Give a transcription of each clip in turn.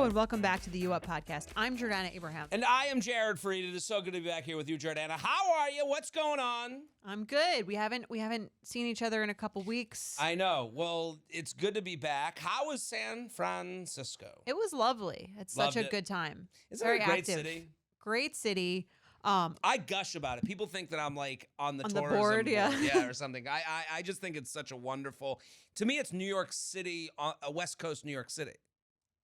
Hello and welcome back to the U Up podcast. I'm Jordana Abraham. And I am Jared Freed. It is so good to be back here with you, Jordana. How are you? What's going on? I'm good. We haven't seen each other in a couple weeks. I know. Well, it's good to be back. How was San Francisco? It was lovely. It's Loved such a it. good time. Isn't Very it a great active. city? Great city. I gush about it. People think that I'm like on the tourism board, yeah. or something. I just think it's such a wonderful. To me, it's New York City, West Coast New York City.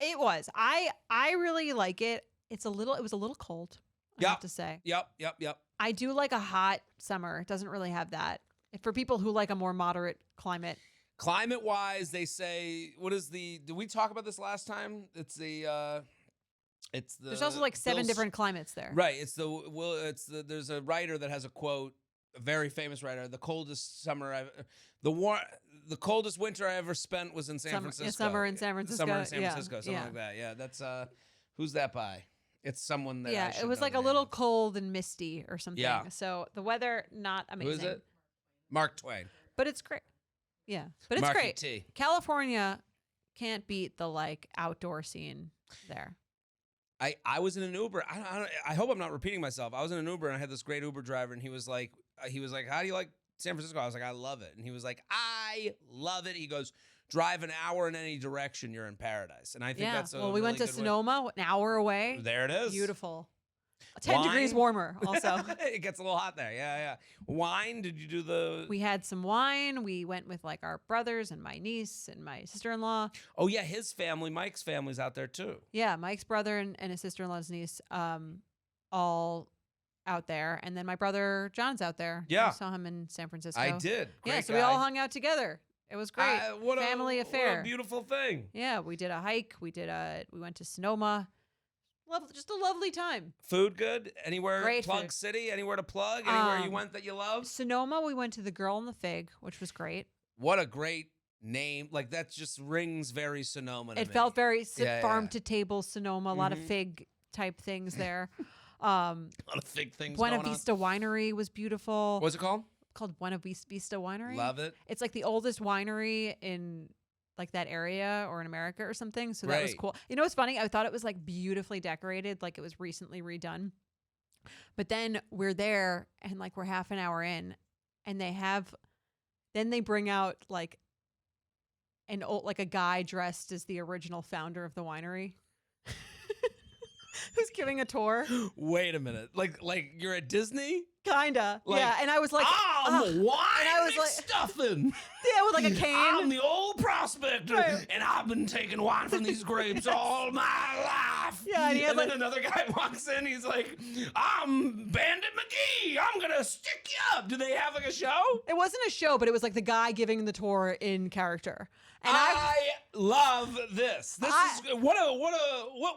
It was. I really like it. It was a little cold, I have to say. Yep. I do like a hot summer. It doesn't really have that. For people who like a more moderate climate. Climate-wise, they say, did we talk about this last time? There's also like 7 different climates there. Right. There's a writer that has a quote, a very famous writer. The coldest winter I ever spent was in San Francisco. Yeah, summer in San Francisco. Summer in San Francisco, something like that. Yeah, that's who's that by? It's someone that I should it was know like the a name little of. cold and misty or something. Yeah. So the weather not amazing. Who is it? Mark Twain. But it's great. Yeah, but it's Marky great. T. California can't beat the like outdoor scene there. I was in an Uber. I hope I'm not repeating myself. I was in an Uber and I had this great Uber driver and he was like, how do you like San Francisco? I was like, I love it. And he was like, I love it. He goes, drive an hour in any direction, you're in paradise. And I think that's we went to Sonoma, an hour away. There it is. Beautiful. 10 degrees warmer also. It gets a little hot there. Yeah. Wine, did you do the... We had some wine. We went with like our brothers and my niece and my sister-in-law. Oh, yeah, his family, Mike's family's out there too. Yeah, Mike's brother and his sister-in-law's niece all out there. And then my brother John's out there. Yeah. I saw him in San Francisco. I did. Great so guy. we all hung out together. It was great. Family affair. What a beautiful thing. Yeah, we did a hike. We went to Sonoma. Just a lovely time. Food good? Anywhere? Great Plug food. City? Anywhere to plug? Anywhere you went that you love? Sonoma, we went to the Girl and the Fig, which was great. What a great name. Like, that just rings very Sonoma to It me. felt very Yeah, farm to table Sonoma. A lot of fig type things there. A lot of fig things Buena going on. Vista Winery was beautiful. What's it called? Called Buena Vista Winery. Love it. It's like the oldest winery in like that area or in America or something. So that was Great. cool. You know what's funny? I thought it was like beautifully decorated, like it was recently redone. But then we're there and like we're half an hour in and then they bring out like a guy dressed as the original founder of the winery. Who's giving a tour? Wait a minute. Like you're at Disney? Kinda. Like, yeah. And I was like, I'm wine and I was like- stuffing. yeah, with like a cane. I'm the old prospector, Right. and I've been taking wine from these grapes all my life. Yeah, and he had then like- another guy walks in. He's like, I'm Bandit McGee. I'm gonna stick you up. Do they have like a show? It wasn't a show, but it was like the guy giving the tour in character. And I love this. This is what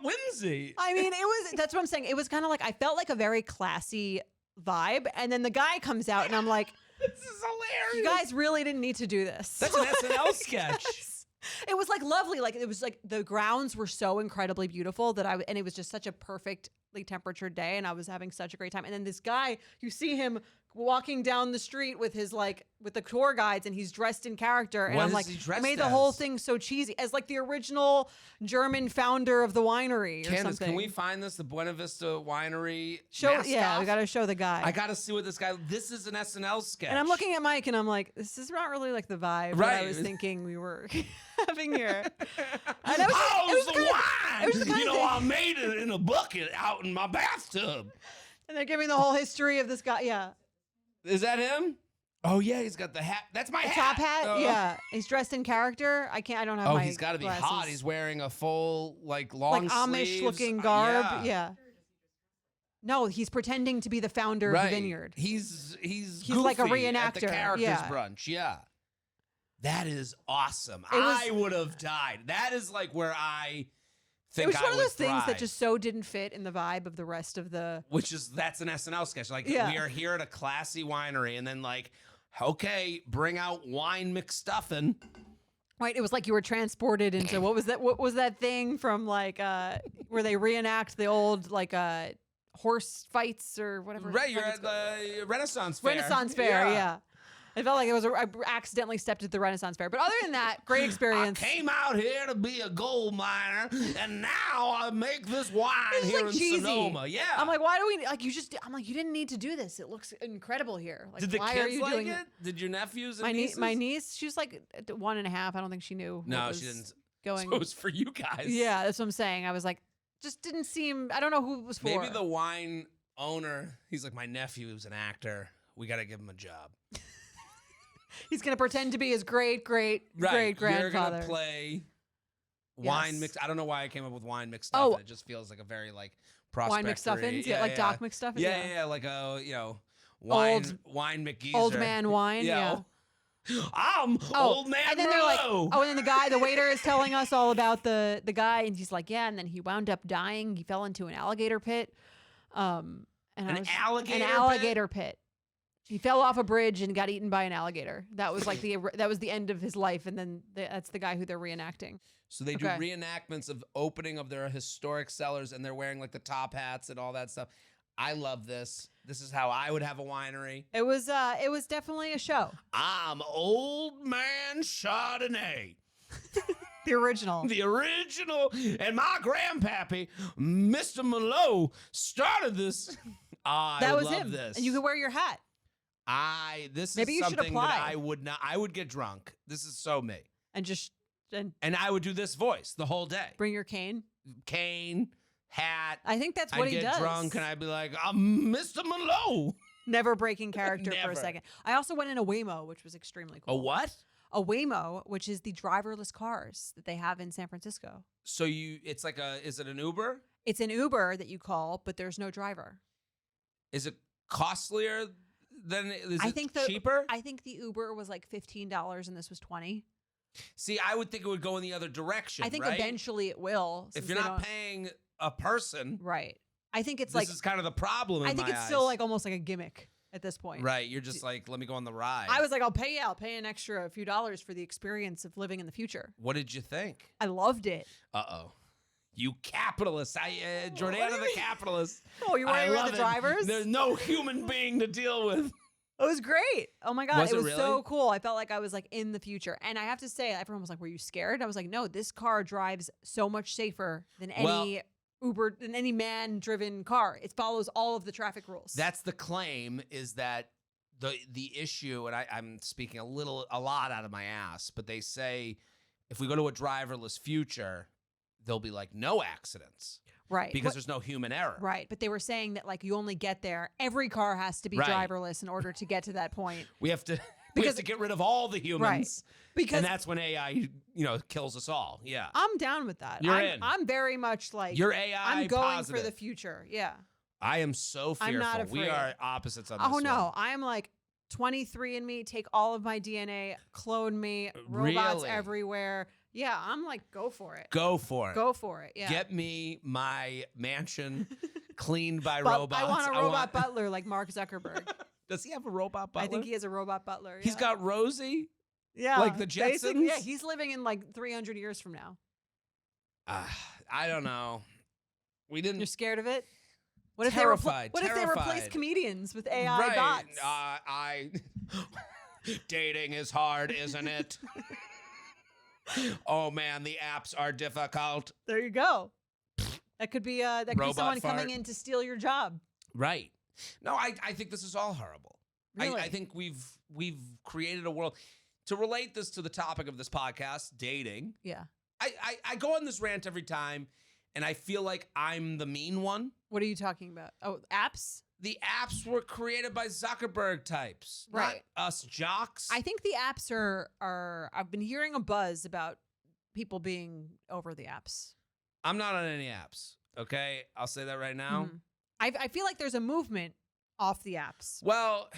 whimsy. I mean, that's what I'm saying. It was kind of like, I felt like a very classy vibe. And then the guy comes out and I'm like, This is hilarious. you guys really didn't need to do this. That's an SNL sketch. It was like lovely. Like it was like the grounds were so incredibly beautiful and it was just such a perfectly temperatured day. And I was having such a great time. And then this guy, you see him walking down the street with with the tour guides and he's dressed in character. And What I'm is like, he I dressed made the whole as? thing so cheesy as like the original German founder of the winery or Candace, something. can we find this? The Buena Vista Winery Yeah, we mascot? got to show the guy. I got to see what this guy. This is an SNL sketch. And I'm looking at Mike and I'm like, this is not really like the vibe that I was thinking we were having here. And it was, How's it was the good. wine? It was the kind You of know, thing- I made it in a bucket out in my bathtub. And they're giving the whole history of this guy. Yeah. Is that him? Oh yeah, he's got the hat. That's my The hat. top hat. Oh. Yeah. He's dressed in character. I don't have Oh, my he's got to be glasses. hot. He's wearing a full long like Amish sleeves. looking garb. Yeah. Yeah. No, he's pretending to be the founder of Right. the vineyard. He's like a goofy at the reenactor. characters Yeah. brunch. Yeah. That is awesome. It was- I would have died. That is like where I think It was I one of would those things that thrive. just so didn't fit in the vibe of the rest of the. That's an SNL sketch. Like Yeah. we are here at a classy winery, and then like, okay, bring out wine McStuffin. Right, it was like you were transported into what was that thing from like where they reenact the old like horse fights or whatever. Right, you're at the Renaissance Fair. Renaissance Fair, yeah. I felt like I accidentally stepped at the Renaissance Fair. But other than that, great experience. I came out here to be a gold miner, and now I make this wine This is, here like, in cheesy. Sonoma. Yeah. I'm like, why do we like I'm like, you didn't need to do this. It looks incredible here. Like, did the why are kids you like doing it? Did your nephews and My nieces? my niece, she was like 1.5. I don't think she knew. what No, was she didn't. Going. So it was for you guys. Yeah, that's what I'm saying. I was like, just didn't seem. I don't know who it was for. Maybe the wine owner, he's like, my nephew is an actor. We got to give him a job. He's gonna pretend to be his great Right. grandfather. You're going to play wine Yes. mix. I don't know why I came up with wine mixed Oh. stuff. It just feels like a very like Wine prospectory. McStuffins, yeah, like Doc McStuffins. Yeah, like a, wine McGeezer. Old man wine. Yeah. I'm old man And then they're like, Merlot. and then the waiter is telling us all about the guy, and he's like, yeah, and then he wound up dying. He fell into an alligator pit. And An alligator an pit? alligator pit. He fell off a bridge and got eaten by an alligator. That was like that was the end of his life, and then that's the guy who they're reenacting. So they do Okay. reenactments of opening of their historic cellars, and they're wearing like the top hats and all that stuff. I love this. This is how I would have a winery. It was definitely a show. I'm old man Chardonnay. The original. The original. And my grandpappy, Mr. Merlot, started this. I That would was love him. this. And you could wear your hat This Maybe is you should something that apply. I would not. I would get drunk. This is so me. and just And I would do this voice the whole day. bring your cane. Cane, hat. I think that's what I'd he get does. drunk and I'd be like, I'm Mr. Merlot. Never breaking character for Never. a second. I also went in a Waymo, which was extremely A cool. what? A Waymo, which is the driverless cars that they have in San Francisco. So it's like is it an Uber? It's an Uber that you call, but there's no driver. Is it costlier than, is I it think the- cheaper? I think the Uber was like $15 and this was $20. See, I would think it would go in the other direction. I think right? eventually it will. If since you're they not don't- paying a person, right. I think it's this like is kind of the problem in I think my it's eyes. still like almost like a gimmick at this point. Right, you're just like, let me go on the ride. I was like, I'll pay an extra few dollars for the experience of living in the future. What did you think? I loved it. Uh-oh. You capitalists. Jordana do you the mean? capitalist. Oh, you I worried about love the it. drivers? There's no human being to deal with. It was great. Oh my God. Was it it was so really? cool. I felt like I was like in the future. And I have to say, everyone was like, were you scared? I was like, no, this car drives so much safer than any Uber, than any man driven car. It follows all of the traffic rules. That's the claim, is that the issue, and I'm speaking a lot out of my ass, but they say if we go to a driverless future, there'll be like no accidents right. because there's no human error. Right. But they were saying that like you only get there. Every car has to be Right. driverless in order to get to that point. We have to Because- get rid of all the humans. Because And that's when AI, kills us all. Yeah. I'm down with that. You're in. I'm very much like You're AI I'm going positive. for the future. Yeah. I am so fearful. I'm not We afraid. are opposites on this Oh no, one. I'm like 23andMe, take all of my DNA, clone me, robots Really? everywhere. Yeah, I'm like, go for it. Go for it. Go for it. Yeah. Get me my mansion cleaned by But robots. I want a robot butler like Mark Zuckerberg. Does he have a robot butler? I think he has a robot butler. He's yeah. got Rosie. yeah, like the basically, yeah, Jetsons? he's living in like 300 years from now. I don't know. We didn't. You're scared of it? What if Terrified, What if they replace terrified. comedians with AI right. bots? Dating is hard, isn't it? Oh man, the apps are difficult. There you go. That could be Robot someone fart. coming in to steal your job. Right. No, I think this is all horrible. Really? I think we've created a world. To relate this to the topic of this podcast, dating, Yeah. I go on this rant every time, and I feel like I'm the mean one. What are you talking about? Oh, apps? The apps were created by Zuckerberg types, Right. not us jocks. I think the apps are I've been hearing a buzz about people being over the apps. I'm not on any apps. Okay, I'll say that right now. Mhm. I feel like there's a movement off the apps. Well,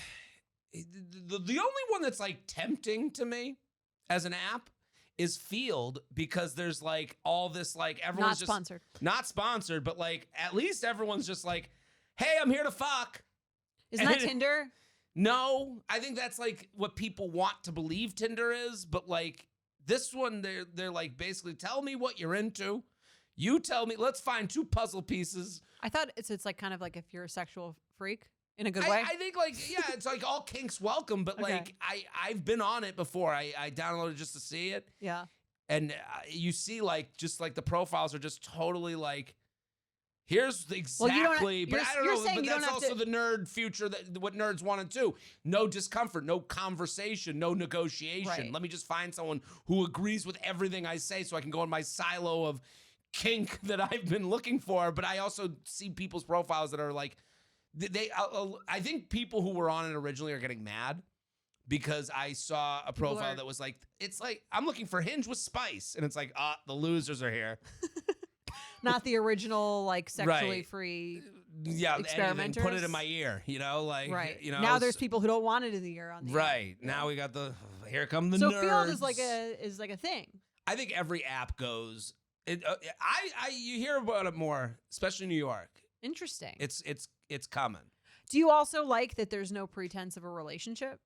the only one that's like tempting to me as an app is Field, because there's like all this like Not everyone's just sponsored. not sponsored, but like at least everyone's just like, hey, I'm here to fuck. Isn't that Tinder? No, I think that's like what people want to believe Tinder is, but like this one, they're like basically tell me what you're into. You tell me. Let's find two puzzle pieces. I thought it's like kind of like if you're a sexual freak. in a good way. I think like, yeah, it's like all kinks welcome, but Okay. like I've been on it before. I downloaded just to see it. Yeah. And you see like, just like the profiles are just totally like, here's Well, you don't- exactly, but you're- I don't you're know, saying but you don't that's have also to- the nerd future, that what nerds want to do. No discomfort, no conversation, no negotiation. Right. Let me just find someone who agrees with everything I say so I can go in my silo of kink that I've been looking for. But I also see people's profiles that are like, I think people who were on it originally are getting mad because I saw a People profile are- that was like, it's like, I'm looking for Hinge with spice. And it's like, the losers are here. Not the original, like, sexually Right. free. Yeah, anything, put it Experimenters? in my ear, like, Right. you know. Now there's people who don't want it in the ear on the ear. Right. Now we got here come the So nerds. field is like a thing. I think every app goes, you hear about it more, especially in New York. Interesting. It's common. Do you also like that there's no pretense of a relationship?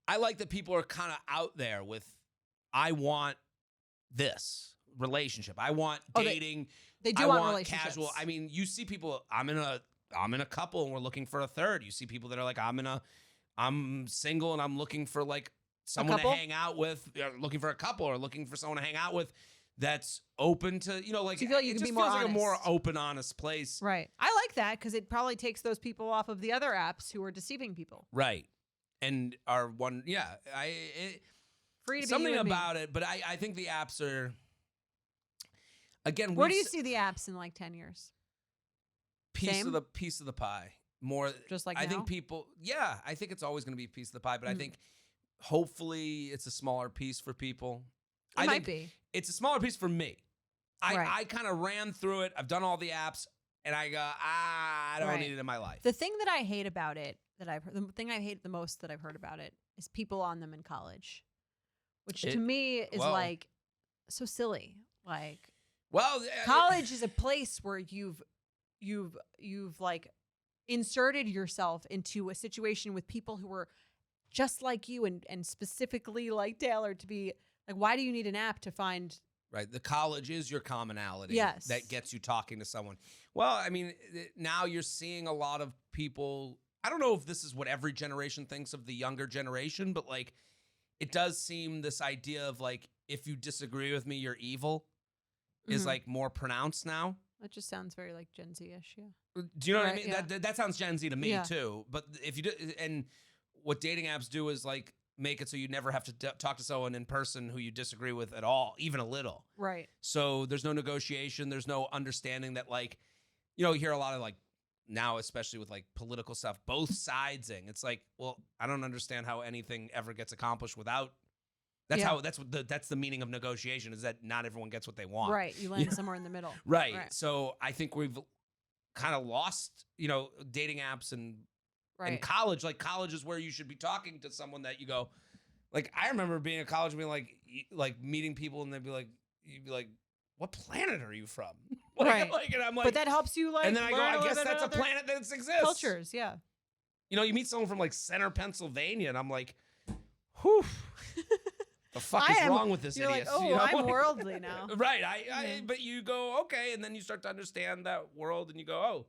I like that people are kind of out there with, I want this relationship. I want Oh, dating. They do I want want relationships. casual. I mean, you see people, I'm in a couple and we're looking for a third. You see people that are like, I'm single and I'm looking for like someone to couple? hang out with, looking for a couple or looking for someone to hang out with that's open to, like, So you feel like you it can be just more feels like a more honest. open, honest place. Right. I like that because it probably takes those people off of the other apps who are deceiving people. Right. And are Free to be something you and me. about it, but I think the apps are, again, Where do you see the apps in like 10 years? piece Same? of the pie more. Just like I now? think people, I think it's always going to be a piece of the pie, but I Mhm. think hopefully it's a smaller piece for people. It I might think be. it's a smaller piece for me. Right. I kind of ran through it. I've done all the apps and I go, I don't Right. need it in my life. The thing that I hate about it, the thing I hate the most that I've heard about it is people on them in college, which to me is well- like so silly. Like Well, college is a place where you've like inserted yourself into a situation with people who were just like you and specifically like tailored to be like, why do you need an app to find? right. The college is your commonality. Yes. That gets you talking to someone. Well, I mean, now you're seeing a lot of people. I don't know if this is what every generation thinks of the younger generation, but like, it does seem this idea of like, if you disagree with me, you're evil is Mhm. like more pronounced now. That just sounds very like Gen Z-ish. Yeah. Do you know what I Right, mean? yeah. That sounds Gen Z to me Yeah. too. But if you do, and what dating apps do is like make it so you never have to talk to someone in person who you disagree with at all, even a little. Right. So there's no negotiation. There's no understanding that, like, you hear a lot of like now, especially with like political stuff, both sidesing. It's like, well, I don't understand how anything ever gets accomplished without. Yeah. That's the meaning of negotiation, is that not everyone gets what they want. Right. You land somewhere in the middle. Right. Right. So I think we've kind of lost, dating apps and Right. college. Like, college is where you should be talking to someone that you go, like, I remember being in college and being like meeting people and they'd be like, you'd be like, what planet are you from? Right. And I'm like, But that helps you like. and then I go, learn I little guess bit that's a about planet that exists. their cultures. Yeah. You meet someone from like Center, Pennsylvania, and I'm like, whew, the fuck is wrong with this You're idiot? like, oh, I'm worldly now. Right. Yeah. But you go, okay, and then you start to understand that world, and you go, oh,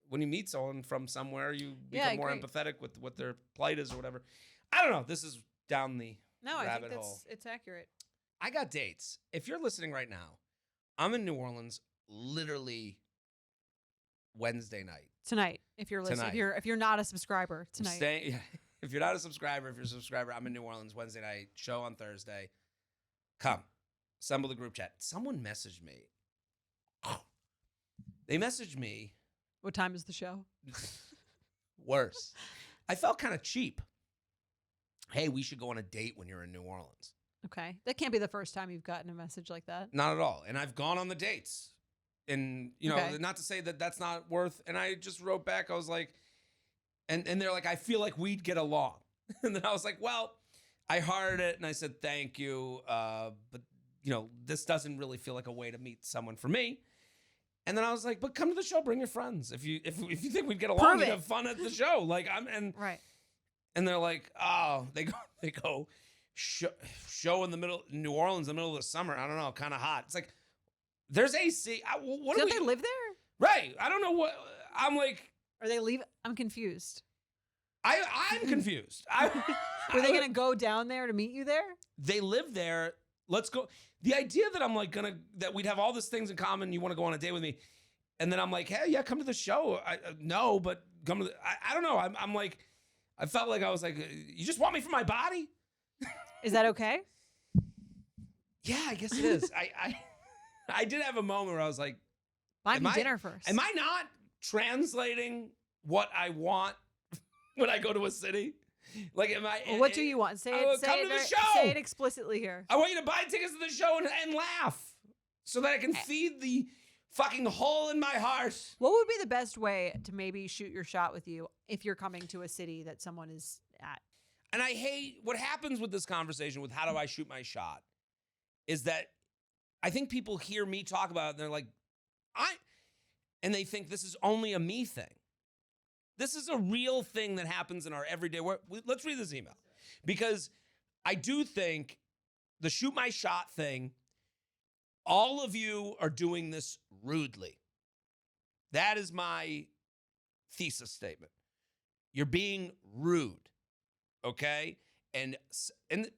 when you meet someone from somewhere, you Yeah, I become more agree. empathetic with what their plight is or whatever. I don't know. This is down the No, I think rabbit hole. it's accurate. I got dates. If you're listening right now, I'm in New Orleans literally Wednesday night. Tonight, if you're listening, Tonight. if you're not a subscriber I'm tonight, staying. If you're not a subscriber, if you're a subscriber, I'm in New Orleans Wednesday night. Show on Thursday. Come, assemble the group chat. Someone messaged me. They messaged me. what time is the show? Worse. I felt kind of cheap. Hey, we should go on a date when you're in New Orleans. Okay, that can't be the first time you've gotten a message like that. Not at all. And I've gone on the dates. And, Okay. not to say that that's not worth. And I just wrote back. I was like, and they're like, I feel like we'd get along. And then I was like, well, I heard it and I said, thank you. But, this doesn't really feel like a way to meet someone for me. And then I was like, but come to the show, bring your friends. If you think we'd get along, Prove you'd it. have fun at the show. Right. And they're like, oh, they go show in the middle, New Orleans, in the middle of the summer. I don't know, kind of hot. It's like, there's AC. What do Don't we they live there? Right. I don't know what. I'm like, Are they leave? I'm confused. I'm confused. Were they gonna go down there to meet you there? They live there. Let's go. The idea that I'm like that we'd have all these things in common. You want to go on a date with me, and then I'm like, hey, yeah, come to the show. No, but come to. I don't know. I'm like, I felt like I was like, you just want me for my body? Is that okay? Yeah, I guess it is. I did have a moment where I was like, buy me dinner first. Am I not translating what I want when I go to a city? Like, am I? Well, what do you want? Say it. Come to the show. Say it explicitly here. I want you to buy tickets to the show and laugh, so that I can feed the fucking hole in my heart. What would be the best way to maybe shoot your shot with you if you're coming to a city that someone is at? And I hate what happens with this conversation with how do I shoot my shot is that I think people hear me talk about it and they're like, and they think this is only a me thing. This is a real thing that happens in our everyday work. Let's read this email. Because I do think the shoot my shot thing, all of you are doing this rudely. That is my thesis statement. You're being rude, okay? And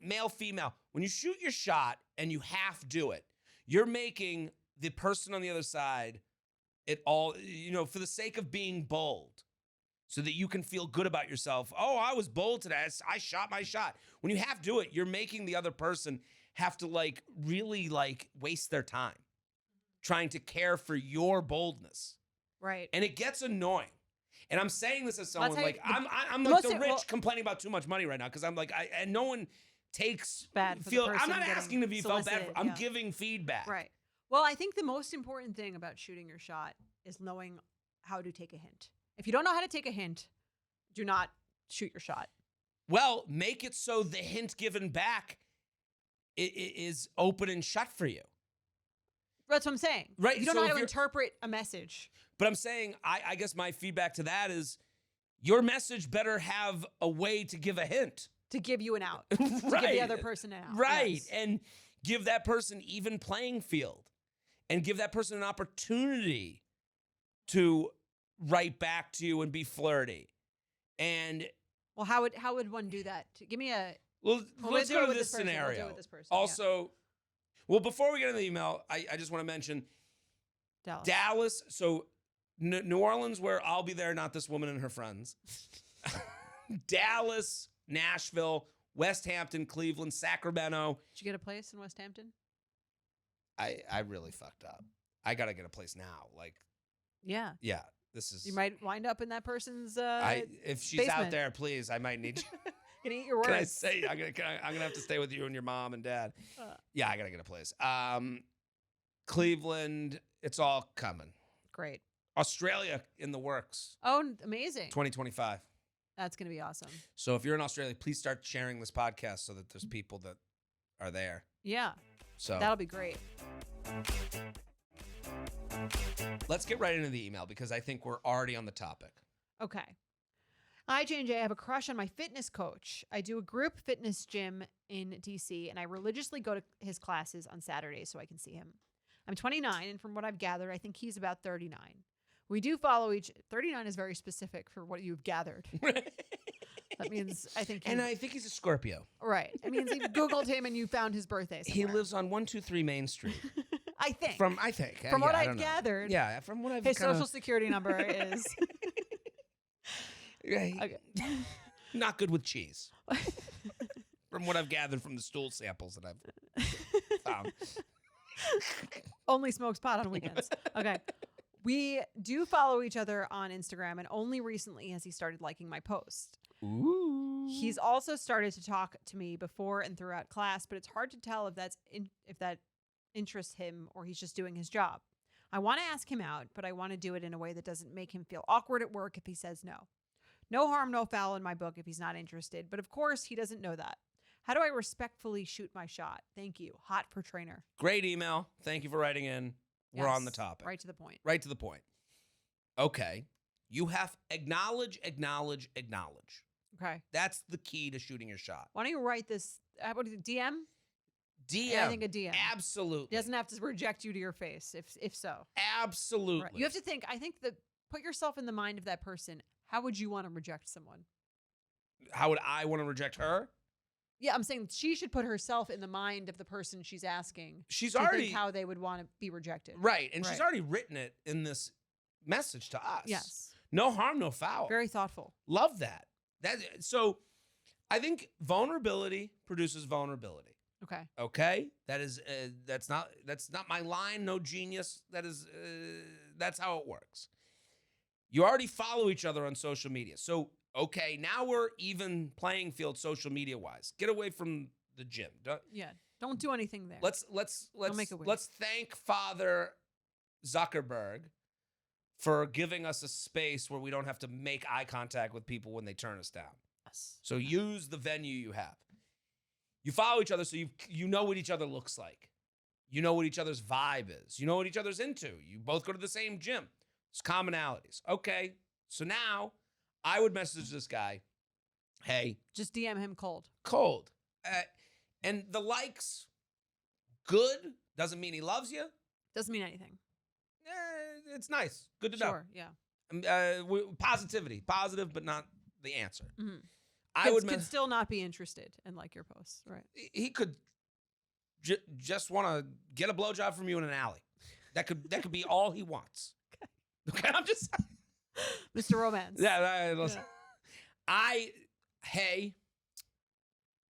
male, female, when you shoot your shot and you half do it, you're making the person on the other side it all, for the sake of being bold. So that you can feel good about yourself. Oh, I was bold today. I shot my shot. When you half do it, you're making the other person have to really waste their time trying to care for your boldness. Right. And it gets annoying. And I'm saying this as someone I'm the like the rich complaining about too much money right now because I'm like and no one takes bad. For the person I'm not asking to be felt bad. I'm yeah. giving feedback. Right. Well, I think the most important thing about shooting your shot is knowing how to take a hint. If you don't know how to take a hint, do not shoot your shot. Well, make it so the hint given back is open and shut for you. That's what I'm saying. Right. You don't know how to interpret a message. But I'm saying, I guess my feedback to that is your message better have a way to give a hint. To give you an out. Right. To give the other person an out. Right. Yes. And give that person even playing field. And give that person an opportunity to write back to you and be flirty. And well, how would one do that? Give me a let's go to this scenario. We'll do it with this person. Also, well, before we get into the email, I just want to mention Dallas. So New Orleans, where I'll be there, not this woman and her friends. Dallas, Nashville, West Hampton, Cleveland, Sacramento. Did you get a place in West Hampton? I really fucked up. I gotta get a place now. Yeah. This is. You might wind up in that person's. If she's basement. out there, please, I might need you. Gonna eat your words. Can I say I'm gonna have to stay with you and your mom and dad? Yeah, I gotta get a place. Cleveland, it's all coming. Great. Australia in the works. Oh, amazing. 2025. That's gonna be awesome. So if you're in Australia, please start sharing this podcast so that there's people that are there. Yeah. So that'll be great. Let's get right into the email because I think we're already on the topic. Okay. Hi, J&J. I have a crush on my fitness coach. I do a group fitness gym in DC, and I religiously go to his classes on Saturdays so I can see him. I'm 29, and from what I've gathered, I think he's about 39. We do follow 39 is very specific for what you've gathered. That means, I think... And I think he's a Scorpio. Right. It means you Googled him and you found his birthday somewhere. He lives on 123 Main Street. I think. From what I've gathered. Yeah, from what I've his social security number is... Okay. Not good with cheese. From what I've gathered from the stool samples that I've found. Only smokes pot on weekends. Okay. We do follow each other on Instagram, and only recently has he started liking my post. Ooh. He's also started to talk to me before and throughout class, but it's hard to tell if that interests him or he's just doing his job. I want to ask him out, but I want to do it in a way that doesn't make him feel awkward at work if he says no. No harm, no foul in my book if he's not interested, but of course he doesn't know that. How do I respectfully shoot my shot? Thank you. Hot for trainer. Great email. Thank you for writing in. We're on the topic. Right to the point. Right to the point. Okay. You have acknowledge. Okay. That's the key to shooting your shot. Why don't you write this? What is it? DM? DM. Yeah, I think a DM. Absolutely. He doesn't have to reject you to your face, if so. Absolutely. Right. You have to think. I think the put yourself in the mind of that person. How would you want to reject someone? How would I want to reject her? Yeah, I'm saying she should put herself in the mind of the person she's asking. She's to already think how they would want to be rejected. right, and she's Right. already written it in this message to us. Yes. No harm, no foul. Very thoughtful. Love that. So I think vulnerability produces vulnerability. Okay. Okay? That's not my line, no genius. That's how it works. You already follow each other on social media. So, okay, now we're even playing field social media wise. Get away from the gym. Don't do anything there. Let's make it weird. let's thank Father Zuckerberg for giving us a space where we don't have to make eye contact with people when they turn us down. Yes. So use the venue you have. You follow each other so you know what each other looks like. You know what each other's vibe is. You know what each other's into. You both go to the same gym. It's commonalities. Okay, so now I would message this guy, hey. Just DM him cold. Cold. And the likes, good, doesn't mean he loves you. Doesn't mean anything. It's nice. Good to know. Sure, yeah. Positivity. Positive, but not the answer. Mm-hmm. I could still not be interested in like your posts, right? He could just want to get a blowjob from you in an alley. That could be all he wants. Okay, I'm just Mr. Romance. Yeah. Hey,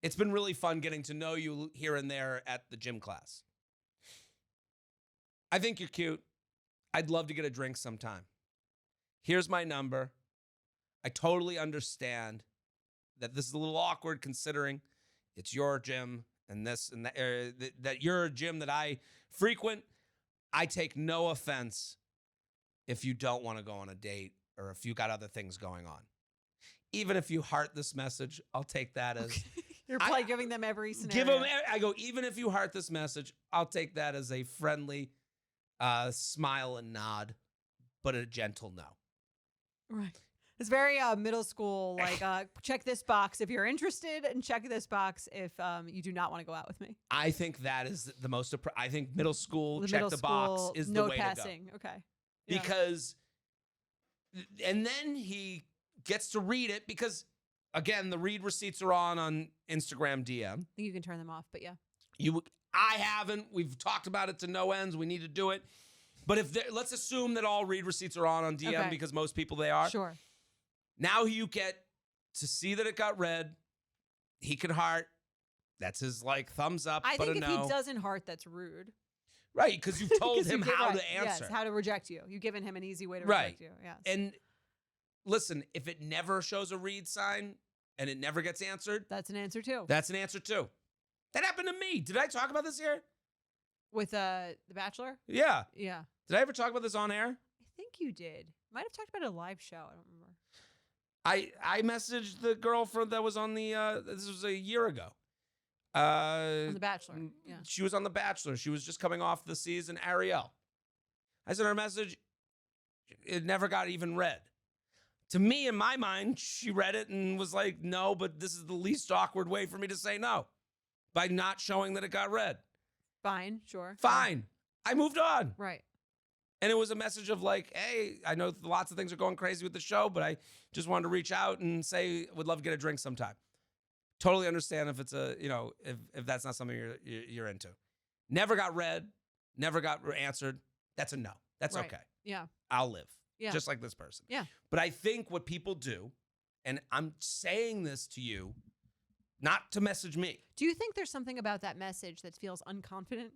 it's been really fun getting to know you here and there at the gym class. I think you're cute. I'd love to get a drink sometime. Here's my number. I totally understand that this is a little awkward considering it's your gym and this and that, that you're a gym that I frequent. I take no offense if you don't want to go on a date or if you got other things going on. Even if you heart this message, I'll take that as... You're probably giving them every scenario. I go, even if you heart this message, I'll take that as a friendly smile and nod, but a gentle no. Right. It's very middle school, like check this box if you're interested and check this box if you do not want to go out with me. I think that is the most, I think middle school, check middle the school, box is the note way passing. to go. Okay. Yeah. Because, and then he gets to read it because, again, the read receipts are on Instagram DM. I think you can turn them off, but yeah. I haven't. We've talked about it to no ends. We need to do it. But let's assume that all read receipts are on DM Okay. because most people they are. Sure. Now you get to see that it got read. He can heart. That's his like thumbs up. I but think a if no. he doesn't heart, that's rude. Right, because you've told 'Cause him you how right, to answer. Yes, how to reject you. You've given him an easy way to Right. reject you. Yes. And listen, if it never shows a read sign and it never gets answered, that's an answer too. that's an answer too. That happened to me. Did I talk about this here? With The Bachelor? Yeah. Yeah. Did I ever talk about this on air? I think you did. Might have talked about it a live show. I don't remember. I messaged the girlfriend that was on the this was a year ago. On The Bachelor. Yeah. She was on The Bachelor. She was just coming off the season, Ariel. I sent her a message. It never got even read. To me, in my mind, she read it and was like, no, but this is the least awkward way for me to say no. By not showing that it got read. Fine. Sure. Fine. I moved on. Right. And it was a message of like, hey, I know lots of things are going crazy with the show, but I just wanted to reach out and say, would love to get a drink sometime. Totally understand if it's if that's not something you're into. Never got read, never got answered. That's a no. That's Right. okay. Yeah. I'll live. Yeah. Just like this person. Yeah. But I think what people do, and I'm saying this to you, not to message me. Do you think there's something about that message that feels unconfident?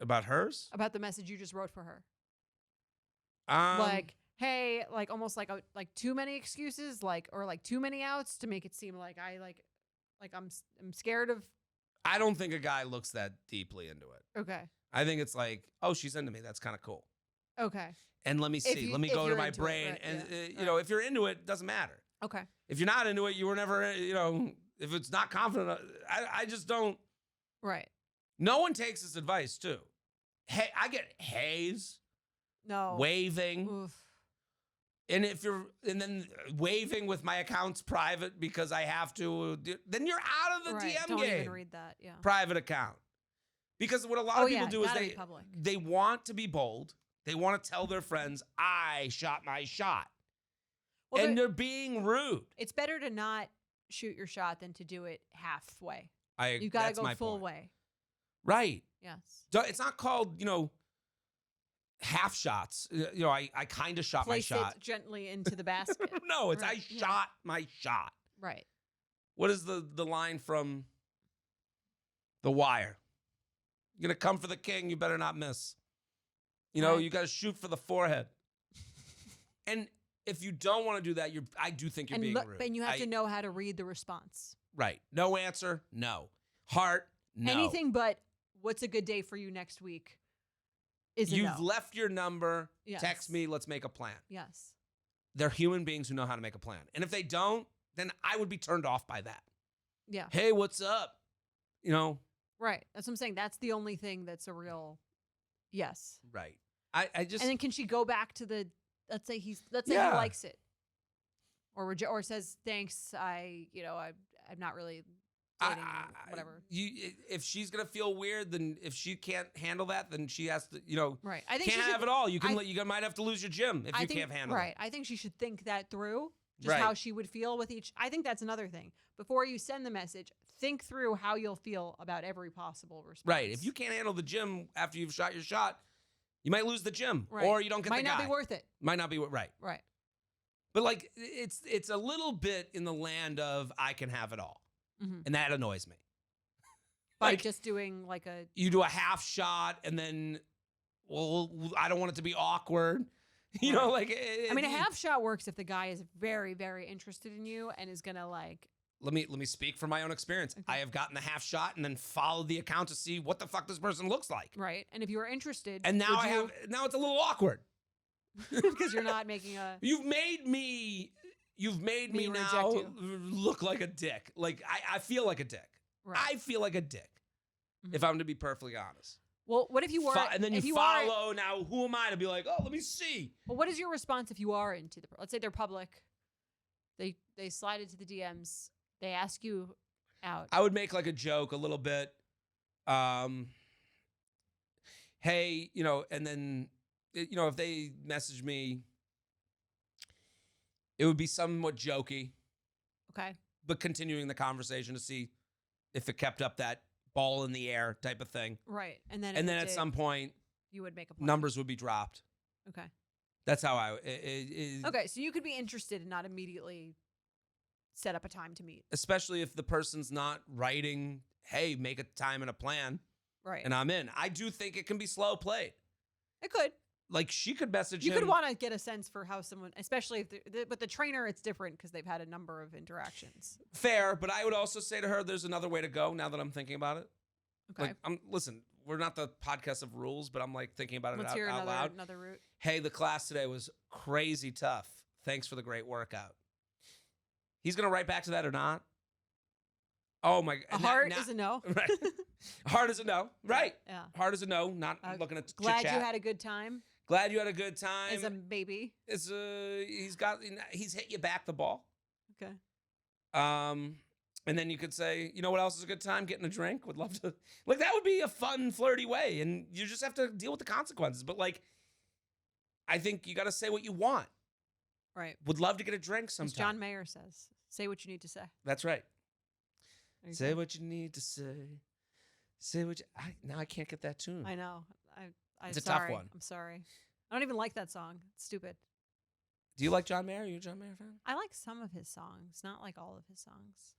About hers? About the message you just wrote for her? Like, hey, like almost like too many excuses, or too many outs to make it seem like I'm scared of. I don't think a guy looks that deeply into it. Okay. I think it's like, oh, she's into me. That's kind of cool. Okay. And let me see. Let me go to my into it, brain. right, And, yeah. if you're into it, it doesn't matter. Okay. If you're not into it, you were never, if it's not confident, I just don't. Right. No one takes this advice, too. Hey, I get haze, No. waving. Oof. And then waving with my accounts private because I have to, then you're out of the Right. DM Don't game. even read that. Yeah. Private account. Because what a lot of people do is gotta be public. they want to be bold. They want to tell their friends, I shot my shot. Well, And they're being rude. it's better to not shoot your shot than to do it halfway. You You got to go full way. Right. Yes. It's not called, half shots. I kind of shot Place my shot. it gently into the basket. No, it's Right, I yeah. shot my shot. Right. What is the line from The Wire? You're going to come for the king, you better not miss. Right. You got to shoot for the forehead. And if you don't want to do that, I do think you're being rude. And you have to know how to read the response. Right. No answer, no. Heart, no. Anything but what's a good day for you next week is a You've no. left your number. Yes. Text me. Let's make a plan. Yes. They're human beings who know how to make a plan. And if they don't, then I would be turned off by that. Yeah. Hey, what's up? Right. That's what I'm saying. That's the only thing that's a real yes. Right. I just. And then can she go back to the let's say he Yeah. likes it. Or says thanks, I'm not really dating you, whatever. If she's gonna feel weird, then if she can't handle that, then she has to, Right. I think can't she should, have it all. You might have to lose your gym if I you think, can't handle right. it. I think she should think that through, just Right. how she would feel with each. I think that's another thing. Before you send the message, think through how you'll feel about every possible response. Right. If you can't handle the gym after you've shot your shot, you might lose the gym, Right. or you don't get might the guy. not be worth it. Might not be right. Right. But it's a little bit in the land of I can have it all, Mhm. and that annoys me. By Like, just doing like a you do a half shot, and then, well, I don't want it to be awkward. You know, like I mean, a half shot works if the guy is very, very interested in you and is gonna like. Let me speak from my own experience. Okay. I have gotten the half shot and then followed the account to see what the fuck this person looks like. Right. And if you were interested, And now now it's a little awkward. because you're not making a. You've made me Me now reject look like a dick. Like I feel like a dick. Right. I feel like a dick. Mhm. If I'm to be perfectly honest. Well, what if you were? And then if you are- follow. Now, who am I to be like, oh, let me see? Well, what is your response if you are into the? Let's say they're public. They slide into the DMs. They ask you out. I would make like a joke a little bit. Hey, and then, if they message me, it would be somewhat jokey, Okay. but continuing the conversation to see if it kept up that ball in the air type of thing. Right. And then. And then at some point, you would make a point. numbers would be dropped. Okay. That's how I. Okay. So you could be interested and not immediately set up a time to meet. Especially if the person's not writing, hey, make a time and a plan, Right. and I'm in. I do think it can be slow played. It could. Like she could message You him. could want to get a sense for how someone, especially if with the trainer, it's different because they've had a number of interactions. Fair, but I would also say to her, there's another way to go now that I'm thinking about it. Okay. Like, listen, we're not the podcast of rules, but I'm like thinking about Let's it hear out loud. another route. Hey, the class today was crazy tough. Thanks for the great workout. He's going to write back to that or not? Oh my A heart is a no. Right. Heart is a no. Right. Yeah. Heart is a no. Not looking at Glad chit-chat. you had a good time. Glad you had a good time. Is a maybe. He's hit you back the ball. Okay. And then you could say, you know what else is a good time? Getting a drink. Would love to. Like, that would be a fun, flirty way. And you just have to deal with the consequences. But, like, I think you got to say what you want. Right. Would love to get a drink As sometime. John Mayer says, say what you need to say. That's right. There you Say go. what you need to say. Say what you. Now I can't get that tune. I know. I'm It's a tough sorry. one. I'm sorry. I don't even like that song. It's stupid. Do you like John Mayer? Are you a John Mayer fan? I like some of his songs, not like all of his songs.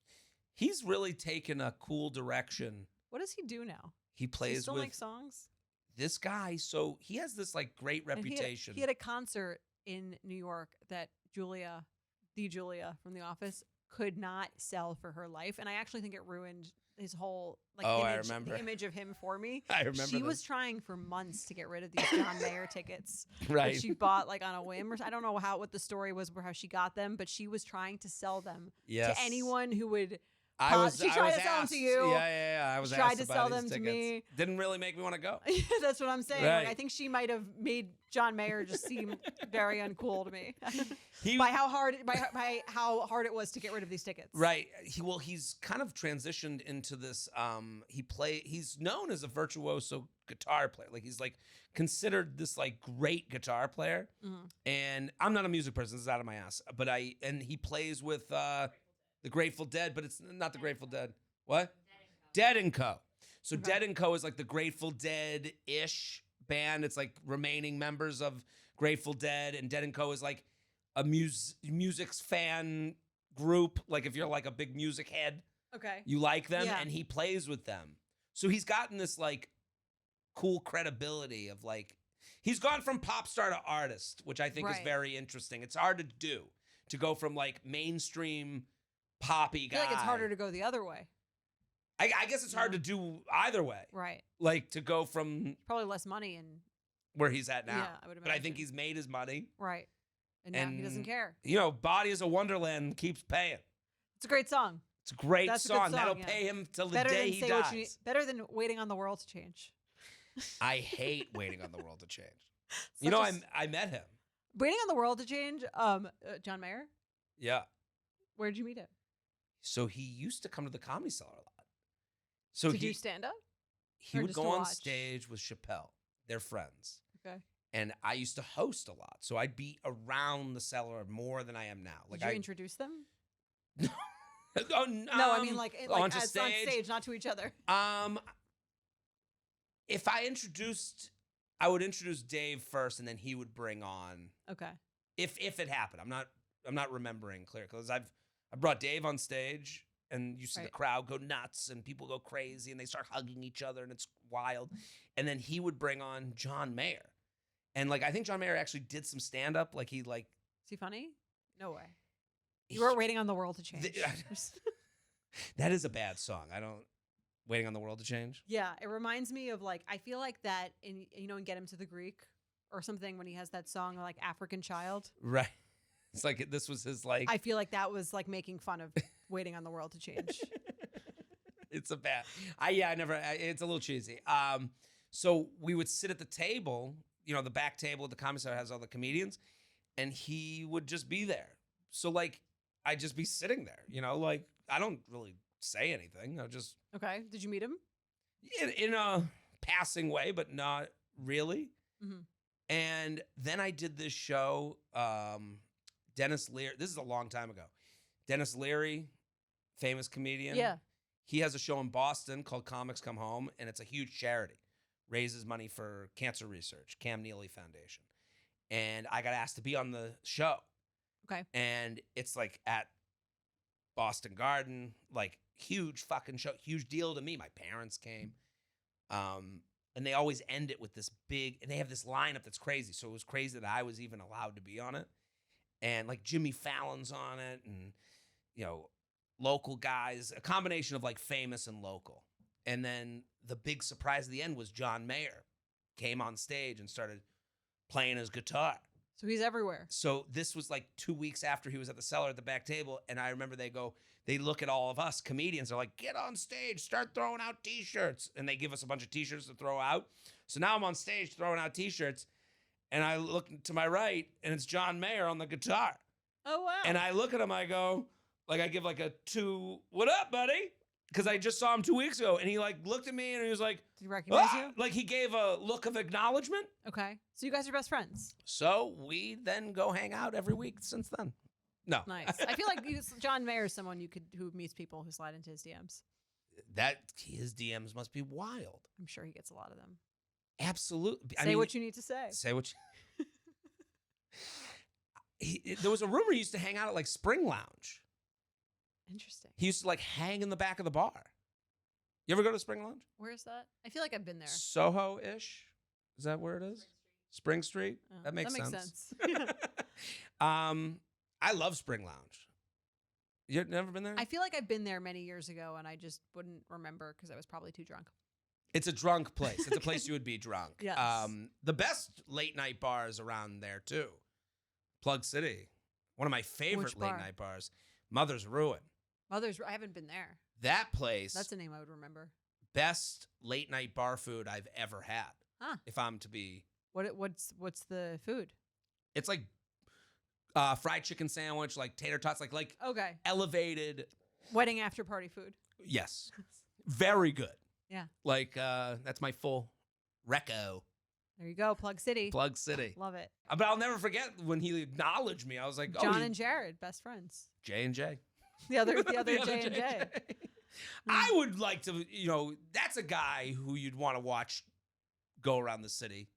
He's really taken a cool direction. What does he do now? He Does plays he still with make songs? this guy. So he has this like great And reputation. He had a concert in New York that Julia from The Office, could not sell for her life, and I actually think it ruined his whole I image, remember. the image of him for me. I remember She was this. trying for months to get rid of these John Mayer tickets Right. that she bought like on a whim. I don't know what the story was or how she got them, but she was trying to sell them Yes. to anyone who would She tried to sell them asked. to you. Yeah. I was She asked tried to about sell these them to tickets. me. Didn't really make me want to go. That's what I'm saying. Right. Like, I think she might have made John Mayer just seem very uncool to me He by how hard it was to get rid of these tickets. Right. He's kind of transitioned into this. He's known as a virtuoso guitar player. Like he's like considered this like great guitar player. Mhm. And I'm not a music person. This is out of my ass. But he plays with the Grateful Dead, but it's not the Grateful Dead. What? Dead and Co. So Okay. Dead and Co is like the Grateful Dead-ish band. It's like remaining members of Grateful Dead, and Dead and Co is like a music's fan group. Like if you're like a big music head, Okay. you like them, Yeah. and he plays with them. So he's gotten this like cool credibility of like he's gone from pop star to artist, which I think is Right. very interesting. It's hard to do to go from like mainstream poppy I guy. feel like it's harder to go the other way. I guess it's hard to do either way. Right. Like to go from Probably less money and where he's at now. Yeah, I would But I think imagine. he's made his money. right. And now he doesn't And- care. You know, Body is a Wonderland keeps paying. It's a great song. It's a great That's a good song. song, That'll yeah. pay him till the Better day than he say dies. what you need. Better than waiting on the world to change. I hate waiting on the world to change. Such You know, a s- I met him. waiting on the world to change. John Mayer. Yeah. Where'd you meet him? So he used to come to the Comedy Cellar a lot. So to he do stand up. he or would just go to on watch? stage with Chappelle. They're friends. Okay. And I used to host a lot. So I'd be around the cellar more than I am now. Like Did you I introduce them? Oh, No, I mean like onto as on stage. stage, not to each other. If I would introduce Dave first, and then he would bring on Okay. if it happened. I'm not remembering clear because I brought Dave on stage, and you see the Right. crowd go nuts, and people go crazy, and they start hugging each other, and it's wild. And then he would bring on John Mayer, and like I think John Mayer actually did some stand up. Like he like Is he funny? No way. You were waiting on the world to change. that is a bad song. I don't waiting on the world to change. Yeah, it reminds me of like I feel like that in in Get Him to the Greek or something when he has that song like African Child. Right. It's like this was his like. I feel like that was like making fun of waiting on the world to change. It's a bad. It's a little cheesy. So we would sit at the table, you know, the back table at the Comedy Cellar has all the comedians, and he would just be there. So like, I'd just be sitting there, you know, like I don't really say anything. I just Okay. Did you meet him? in a passing way, but not really. Mhm. And then I did this show, Dennis Leary. This is a long time ago. Dennis Leary, famous comedian. Yeah. He has a show in Boston called Comics Come Home, and it's a huge charity. Raises money for cancer research, Cam Neely Foundation. And I got asked to be on the show. Okay. And it's like at Boston Garden, like huge fucking show, huge deal to me. My parents came. And they always end it with this big, and they have this lineup that's crazy. So it was crazy that I was even allowed to be on it. And like Jimmy Fallon's on it, and, you know, local guys, a combination of like famous and local. And then the big surprise at the end was John Mayer came on stage and started playing his guitar. So he's everywhere. So this was like 2 weeks after he was at the cellar at the back table. And I remember they look at all of us comedians. They're like, get on stage, start throwing out t-shirts. And they give us a bunch of t-shirts to throw out. So now I'm on stage throwing out t-shirts. And I look to my right, and it's John Mayer on the guitar. Oh wow. And I look at him, I go, like I give like a 2, what up, buddy? Because I just saw him 2 weeks ago. And he like looked at me and he was like, Did he recognize "Ah!" you? Like he gave a look of acknowledgement. Okay. So you guys are best friends. So we then go hang out every week since then. No. Nice. I feel like John Mayer is someone who meets people who slide into his DMs. His DMs must be wild. I'm sure he gets a lot of them. Absolutely. Say what you need to say. Say what you... there was a rumor he used to hang out at like Spring Lounge. Interesting. He used to like hang in the back of the bar. You ever go to Spring Lounge? Where is that? I feel like I've been there. Soho-ish? Is that where it is? Spring Street? Oh, That makes sense. sense. I love Spring Lounge. You've never been there? I feel like I've been there many years ago and I just wouldn't remember because I was probably too drunk. It's a drunk place. It's a place you would be drunk. Yes. The best late night bars around there too. Plug City. One of my favorite Which late bar? night bars. Mother's Ruin. I haven't been there. That place, That's a name I would remember. best late night bar food I've ever had. Huh. If I'm to be, What's the food? it's like fried chicken sandwich, like tater tots, like Okay. elevated. Wedding after party food. Yes, very good. Yeah. Like that's my full reco. There you go. Plug City. Plug City. Love it. But I'll never forget when he acknowledged me. I was like, John and Jared, best friends. J&J. The other The J and J. I would like to, that's a guy who you'd want to watch go around the city.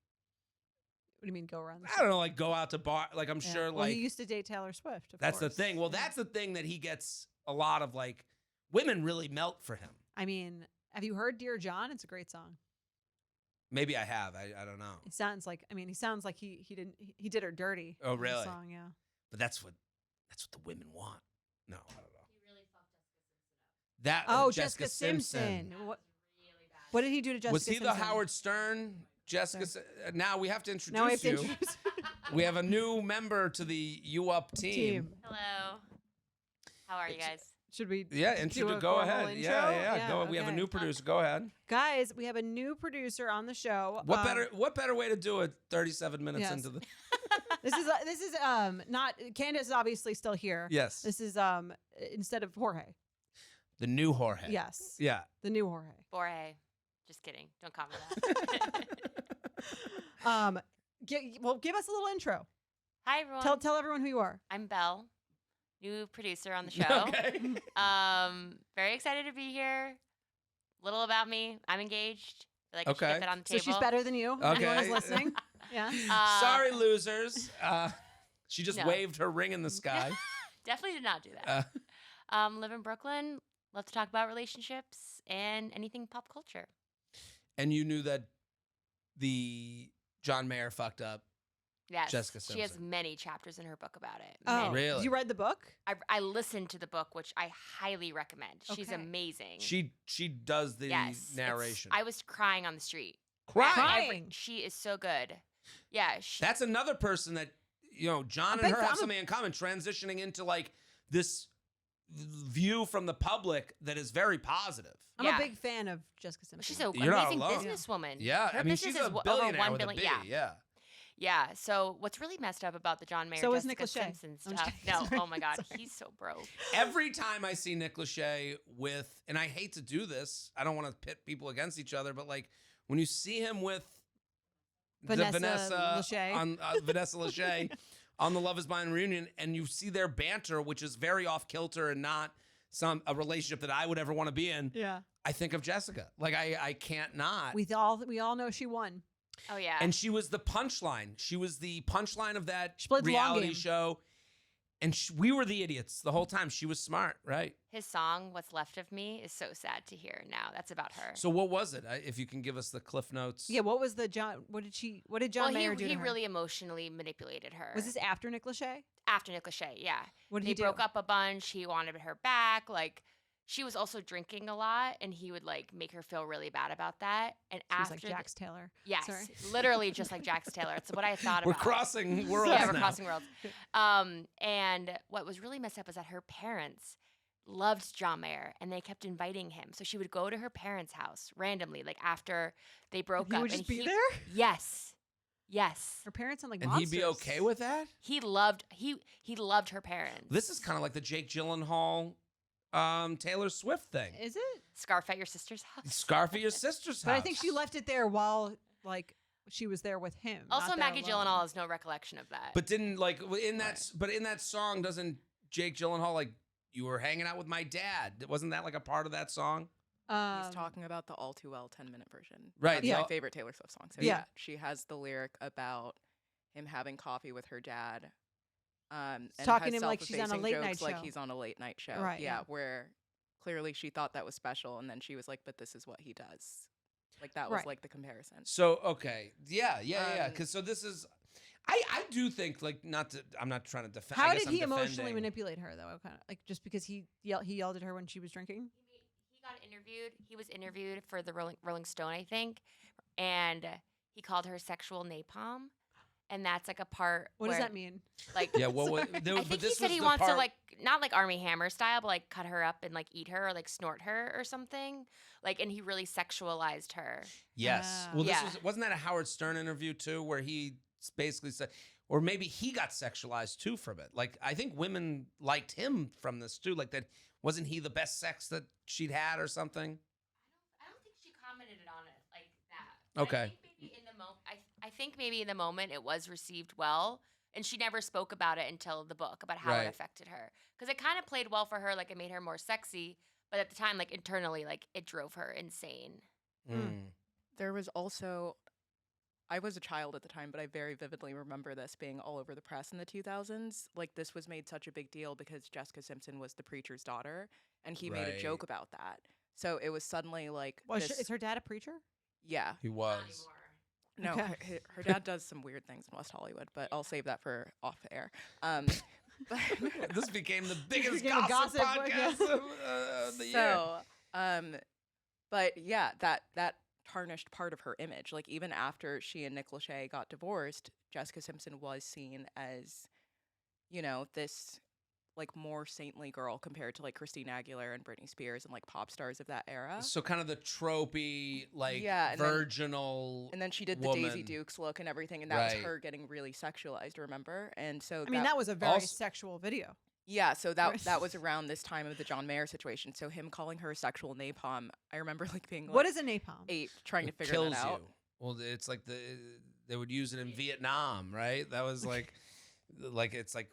What do you mean go around? I don't know, like go out to bar. Like I'm Yeah. sure, Well, like he used to date Taylor Swift. Of that's the course. thing. Well, Yeah. that's the thing that he gets a lot of. Like women really melt for him. I mean, have you heard "Dear John"? It's a great song. Maybe I have. I don't know. It sounds like. I mean, he sounds like he did her dirty. Oh, on the really? Song, yeah. But that's what the women want. No, I don't know. He really fucked Jessica Simpson up. That Oh, Jessica Simpson. What did he do to Jessica? Was he Simpson? the Howard Stern? Jessica. Now we have to introduce Now we have to you. introduce We have a new member to the U Up team. Hello. How are you guys? Should we? Yeah, do a go formal ahead. intro? Yeah. Go. We have a okay. new producer. Go ahead. Guys, we have a new producer on the show. What better way to do it? 37 minutes Yes. into the This is not Candace is obviously still here. yes, This is instead of Jorge. the new Jorge. Yes. Yeah. The new Jorge. Borge. Just kidding. Don't comment that. Give us a little intro. Hi, everyone. Tell everyone who you are. I'm Belle, new producer on the show. Okay. Very excited to be here. Little about me. I'm engaged. I like to Okay. get that on the So table. she's better than you. Okay. Anyone who's listening? Yeah. Sorry, losers. She just no. waved her ring in the sky. Definitely did not do that. Live in Brooklyn. Love to talk about relationships and anything pop culture. And you knew that the John Mayer fucked up. Yes. Jessica She has Simpson. many chapters in her book about it. Oh, Many. Really? You read the book? I listened to the book, which I highly recommend. She's Okay. amazing. She does the yes, it's- narration. I was crying on the street. Crying? She is so good. Yeah. That's another person that John A and big her have fan. something in common, transitioning into like this view from the public that is very positive. I'm Yeah. a big fan of Jessica Simpson. She's an You're not amazing alone. businesswoman. Yeah, Her I mean business she's a is over billionaire 1 with a billion. B. Yeah. Yeah. So what's really messed up about the John Mayer So is Jessica Nick Lachey. Simpson I'm just stuff? kidding. No. Sorry. Oh my God. Sorry. He's so broke. Every time I see Nick Lachey with, and I hate to do this, I don't want to pit people against each other, but like when you see him with Vanessa Vanessa Lachey. on Vanessa Lachey on the Love Is Blind reunion, and you see their banter, which is very off kilter and not a relationship that I would ever want to be in. Yeah. I think of Jessica. Like I can't not. We all know she won. Oh yeah. And she was the punchline. She was the punchline of that She played the long reality game. show. And we were the idiots the whole time. She was smart, right? His song "What's Left of Me" is so sad to hear now. That's about her. So what was it? If you can give us the cliff notes. Yeah. What was the John? What did John Mayer do he to her? really emotionally manipulated her. Was this after Nick Lachey? after Nick Lachey? Yeah. What did They he do? broke up a bunch. He wanted her back. Like, she was also drinking a lot, and he would like make her feel really bad about that. And She was after like Jax Taylor. yes, Sorry. literally just like Jax Taylor. It's what I thought We're about. crossing worlds Yeah, we're now. crossing worlds. And what was really messed up is that her parents loved John Mayer, and they kept inviting him. So she would go to her parents' house randomly, like after they broke He up. would just and be there. Yes, yes. Her parents sound like And monsters. he'd be okay with that? He loved her parents. This is kind of like the Jake Gyllenhaal, Taylor Swift thing. Is it? Scarf at your sister's house. Scarf at your sister's house. But I think she left it there while like she was there with him. Also, not there Maggie alone. Gyllenhaal has no recollection of that. But didn't like in that? But in that song, doesn't Jake Gyllenhaal like you were hanging out with my dad? Wasn't that like a part of that song? He's talking about the All Too Well 10-minute version. Right, That's the my all- favorite Taylor Swift song. So Yeah. yeah, she has the lyric about him having coffee with her dad. And Talking has to him like she's on a self-effacing late night jokes like show. he's on a late night show. Right, Yeah, yeah. where clearly she thought that was special, and then she was like, "But this is what he does." Like that was Right. like the comparison. So okay, yeah. Um, Because so this is, I do think like not to. I'm not trying to defend. How I guess did I'm he emotionally defending. manipulate her though? Kind of like just because he yelled at her when she was drinking. He got interviewed. He was interviewed for the Rolling Stone, I think, and he called her sexual napalm. and that's like a part. What where, does that mean? Like, Yeah, I think he said he wants to like not like Army Hammer style, but like cut her up and like eat her or like snort her or something. Like, and he really sexualized her. Yes. Ah. Well, this Yeah. wasn't that a Howard Stern interview too, where he basically said, or maybe he got sexualized too from it. Like, I think women liked him from this too. Like that, wasn't he the best sex that she'd had or something? I don't think she commented on it like that. Okay. I think maybe in the moment, I think maybe in the moment it was received well, and she never spoke about it until the book about how Right. it affected her, because it kind of played well for her, like it made her more sexy, but at the time, like internally, like it drove her insane. Mm. There was also, I was a child at the time, but I very vividly remember this being all over the press in the 2000s. Like, this was made such a big deal because Jessica Simpson was the preacher's daughter, and he made a joke Right. about that. So it was suddenly like, Was this, is her dad a preacher? yeah. He Not was. anymore. No, Okay. her dad does some weird things in West Hollywood, but I'll save that for off air. But This became the biggest became a gossip gossip podcast of the year. so, but yeah, that tarnished part of her image. Like, even after she and Nick Lachey got divorced, Jessica Simpson was seen as, this like more saintly girl compared to like Christina Aguilera and Britney Spears and like pop stars of that era. So kind of the tropey, like Yeah, and then- virginal. And then she did the woman. Daisy Dukes look and everything, and that Right. was her getting really sexualized, remember? And so I mean, that was a very Also- sexual video. yeah, so Right. that was around this time of the John Mayer situation. So him calling her a sexual napalm, I remember like being like What is a napalm? 8 trying to It figure kills that out. you. Well, it's like they would use it in Vietnam, right? That was like it's like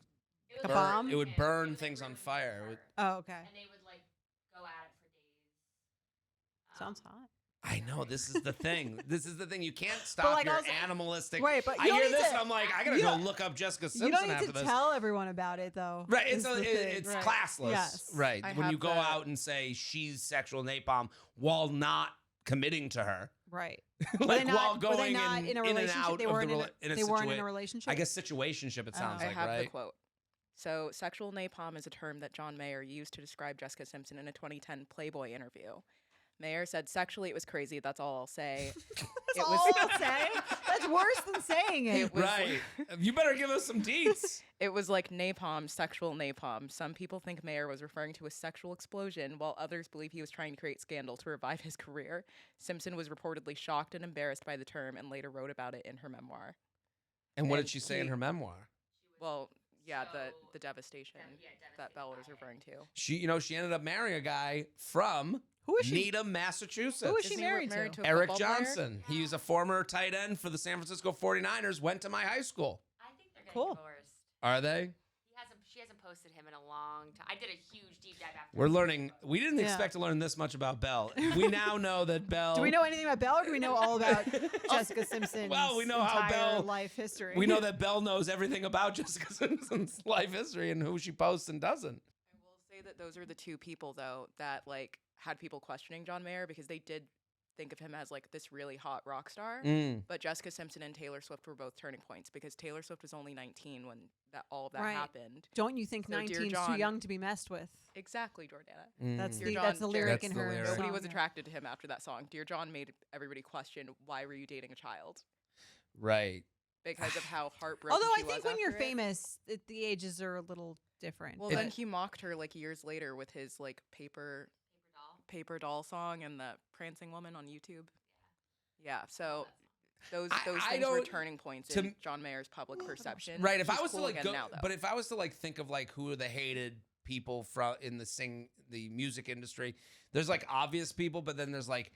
A burn- bomb? It would burn things on fire. It would- Oh, okay. And they would like go at it for days. Sounds hot. I know this is the thing. This is the thing. You can't stop like, your also- animalistic. Right, but I you don't hear need this to- and I'm like, I gotta you go don't- look up Jessica You Simpson don't need after to this. tell everyone about it, though. Right, is the thing, it's right. classless. Yes. Right, I when you have go the- out and say she's sexual napalm while not committing to her, Right. like Were while they going not in a in and relationship? out They of weren't the in rela- in a they weren't in a situa- relationship. I guess situationship. It sounds Oh. I like have right. the quote. So, sexual napalm is a term that John Mayer used to describe Jessica Simpson in a 2010 Playboy interview. Mayer said, "Sexually, it was crazy. That's all I'll say." That's all I'll say. That's worse than saying it. It was Right. You better give us some deets. It was like napalm, sexual napalm. Some people think Mayer was referring to a sexual explosion, while others believe he was trying to create scandal to revive his career. Simpson was reportedly shocked and embarrassed by the term and later wrote about it in her memoir. And what And did she say in he- her memoir? Well, yeah, So- the devastation that Belle is referring to. She ended up marrying a guy from Who is she? Needham, Massachusetts. Who is she Isn't he married married to? to a Eric football player? Johnson. He's a former tight end for the San Francisco 49ers, went to my high school. I think they're getting Cool. divorced. Are they? She hasn't posted him in a long time. I did a huge deep dive after. We're learning. We didn't Yeah. expect to learn this much about Belle. We now know that Belle. Do we know anything about Belle, or do we know all about Jessica Simpson's Well, we know how entire Belle- life history? We know that Belle knows everything about Jessica Simpson's life history and who she posts and doesn't. I will say that those are the two people, though, that like had people questioning John Mayer because they did think of him as like this really hot rock star. Mm. But Jessica Simpson and Taylor Swift were both turning points because Taylor Swift was only 19 when all of that Right. happened. Don't you think So, Dear 19 is too John- young to be messed with? Exactly, Jordana. That's Mm. Dear that's the John, lyric That's in the her lyric. song. Nobody was yeah. attracted to him after that song. Dear John made everybody question, why were you dating a child? Right. Because of how heartbroken Although I she think was when you're after it. famous, the ages are a little different. Well, It- then he mocked her like years later with his like paper doll song and the prancing woman on YouTube. Yeah, so those I things were don't- turning points to in m- John Mayer's public perception. Right. If He's I was cool to like again go, now, though. but if I was to like think of like who are the hated people from in the music industry, there's like obvious people, but then there's like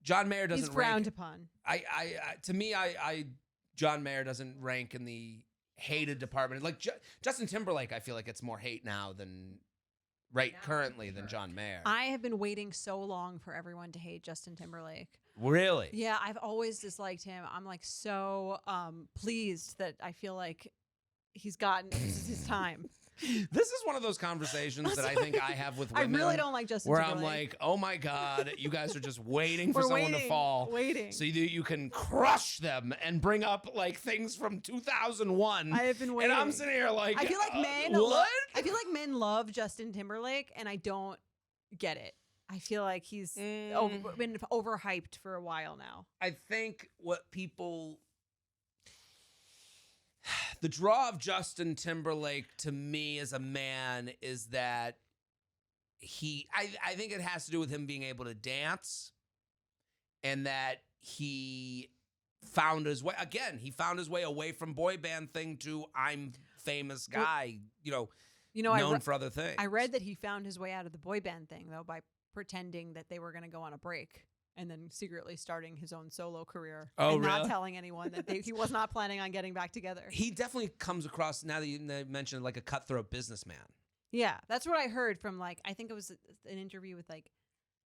John Mayer doesn't He's frowned rank. upon. I to me, John Mayer doesn't rank in the hated department. Like Justin Timberlake, I feel like it's more hate now than currently than John Mayer. I have been waiting so long for everyone to hate Justin Timberlake. Really? Yeah, I've always disliked him. I'm like so pleased that I feel like he's gotten his time. This is one of those conversations that I think I have with I women. really don't like Justin where Timberlake. I'm like, oh my God, you guys are just waiting for We're someone waiting, to fall. waiting. So you can crush them and bring up like things from 2001. I have been waiting. And I'm sitting here like, I feel like men. what? I feel like men love Justin Timberlake, and I don't get it. I feel like he's been overhyped for a while now. I think what people The draw of Justin Timberlake to me as a man is that I think it has to do with him being able to dance, and that he found his way. Again, he found his way away from boy band thing to I'm famous guy, known for other things. I read that he found his way out of the boy band thing, though, by pretending that they were going to go on a break and then secretly starting his own solo career and not telling anyone that he was not planning on getting back together. He definitely comes across, now that you mentioned, like a cutthroat businessman. Yeah, that's what I heard from, like, I think it was an interview with, like,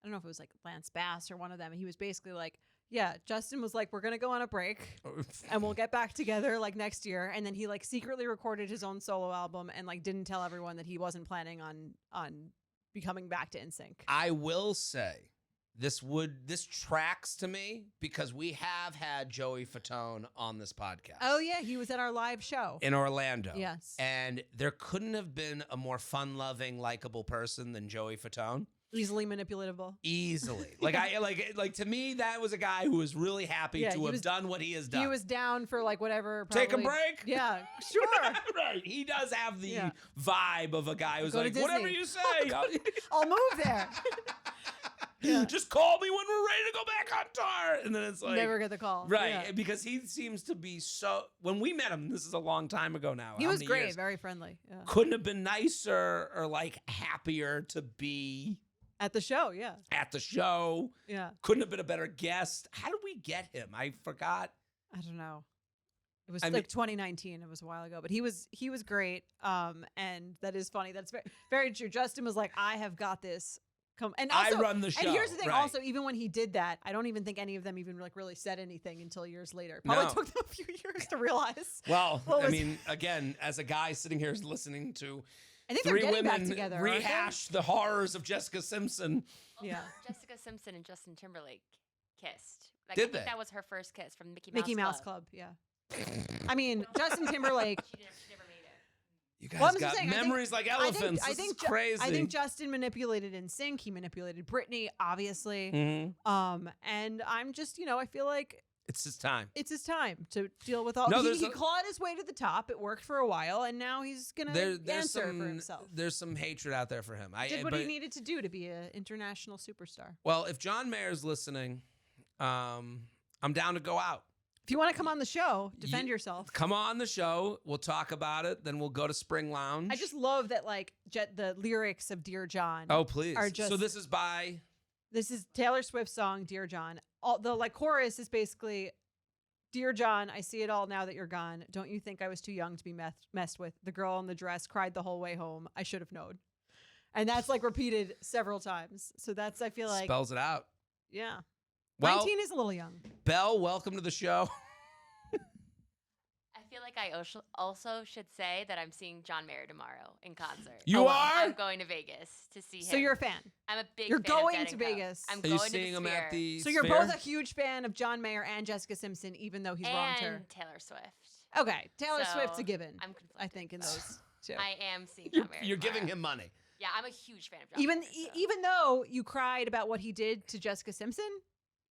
I don't know if it was like Lance Bass or one of them. He was basically like, yeah, Justin was like, we're going to go on a break and we'll get back together like next year. And then he like secretly recorded his own solo album and like didn't tell everyone that he wasn't planning on becoming back to NSYNC. I will say this tracks to me because we have had Joey Fatone on this podcast. Oh yeah, he was at our live show in Orlando. Yes. And there couldn't have been a more fun-loving, likable person than Joey Fatone. Easily manipulatable. Easily. Like I to me, that was a guy who was really happy to have done what he has done. He was down for like whatever. Take a break? Yeah, sure. Right. He does have the vibe of a guy who's Go like, whatever you say. I'll move there. Yeah. Just call me when we're ready to go back on tour. And then it's like, never get the call. Right. Yeah. Because he seems to be when we met him, this is a long time ago now. He was great, years? very friendly. Yeah. Couldn't have been nicer or like happier to be at the show. Yeah. At the show. Yeah. Couldn't have been a better guest. How did we get him? I forgot. I don't know. It was 2019. It was a while ago, but he was great. And that is funny. That's very, very true. Justin was like, I have got this. And also, I run the show. And here's the thing. Right. Also, even when he did that, I don't even think any of them even like really said anything until years later. Probably took them a few years to realize. Well, I mean, again, as a guy sitting here listening to I think three they're getting women back together, rehash the horrors of Jessica Simpson. Yeah. Jessica Simpson and Justin Timberlake kissed. Like, Did I think they? that was her first kiss from Mickey Mouse Club. Yeah. I mean, Justin Timberlake. She never made it. You guys got memories like elephants. I This think is crazy. I think Justin manipulated NSYNC. He manipulated Britney, obviously. Mm-hmm. And I'm just, I feel like it's his time. It's his time to deal with all. He clawed his way to the top. It worked for a while, and now he's gonna answer for himself. There's some hatred out there for him. Did what he needed to do to be an international superstar. Well, if John Mayer's listening, I'm down to go out. If you want to come on the show, defend yourself. Come on the show. We'll talk about it. Then we'll go to Spring Lounge. I just love that, like, the lyrics of Dear John. Oh, please. Are just, so this is by? This is Taylor Swift's song, Dear John. The like chorus is basically, Dear John, I see it all now that you're gone. Don't you think I was too young to be messed with? The girl in the dress cried the whole way home. I should have known. And that's like repeated several times. So that's, I feel like. Spells it out. Yeah. Well, 19 is a little young. Belle, welcome to the show. I feel like I also should say that I'm seeing John Mayer tomorrow in concert. You are? I'm going to Vegas to see him. So you're a fan. I'm a big You're fan going of to Dead & Co. Vegas. I'm Are going you to seeing the him at Sphere. the So you're Sphere? both a huge fan of John Mayer and Jessica Simpson, even though he's wronged her. And Taylor Swift. Okay. Taylor So, Swift's a given. I'm conflicted. I think in those two. I am seeing John Mayer You're giving tomorrow. him money. Yeah, I'm a huge fan of John even Mayer. So. even though you cried about what he did to Jessica Simpson.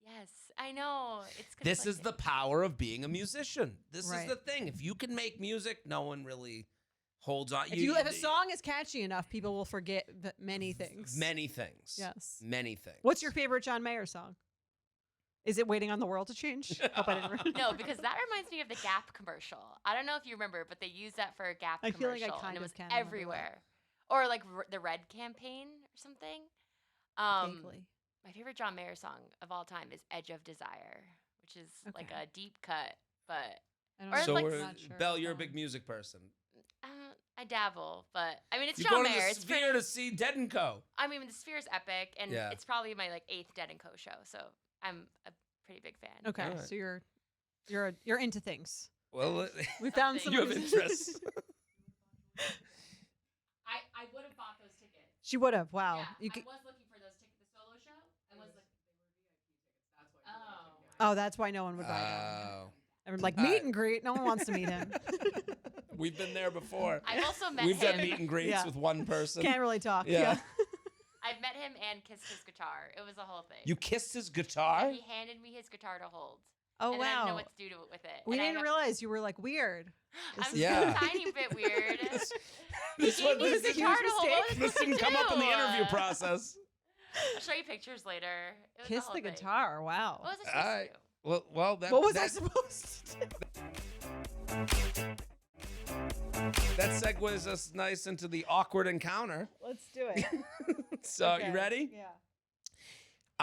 Yes, I know. It's This is conflicted. the power of being a musician. This Right. is the thing. If you can make music, no one really holds on. If a song is catchy enough, people will forget many things. Many things. Yes. Many things. What's your favorite John Mayer song? Is it Waiting on the World to Change? Hope I didn't No, because that reminds me of the Gap commercial. I don't know if you remember, but they used that for a Gap I feel commercial. like I kind and it of was can remember that. everywhere. Or like the Red campaign or something. Vaguely. My favorite John Mayer song of all time is Edge of Desire, which is like Okay. a deep cut, but I don't Or know. So like- we're, Not sure Belle, of you're a that big one. music person. I dabble. But I mean, it's You John go to Mayer. the It's Sphere to see Dead & Co. I mean, the Sphere's epic, and Yeah. it's probably my like 8th Dead & Co show, so I'm a pretty big fan. Okay, Alright. so you're into things. Well, We found You some. you have interests. I would have bought those tickets. She would have. Wow. Yeah, You I could, was looking for those tickets. The solo show. I was like, oh, that's why no one would buy them. Oh. I'm like Alright. meet and greet. No one wants to meet him. We've been there before. I've also met We've him. done meet and greets Yeah. with one person. Can't really talk. Yeah. Yeah. I've met him and kissed his guitar. It was a whole thing. You kissed his guitar? He handed me his guitar to hold. Oh, and then I don't know wow. what to do with it. We And I didn't have- realize you were like weird. This I'm is Yeah. a tiny bit weird. This He one- gave me this the is- guitar to hold on This to didn't come up in the too. interview process. I'll show you pictures later. It was a Kiss whole the thing. guitar. Wow. What was I supposed Alright. to do? Well, that, What was I that, supposed to do? that segues us nice into the awkward encounter. Let's do it. So, Okay. you ready? Yeah.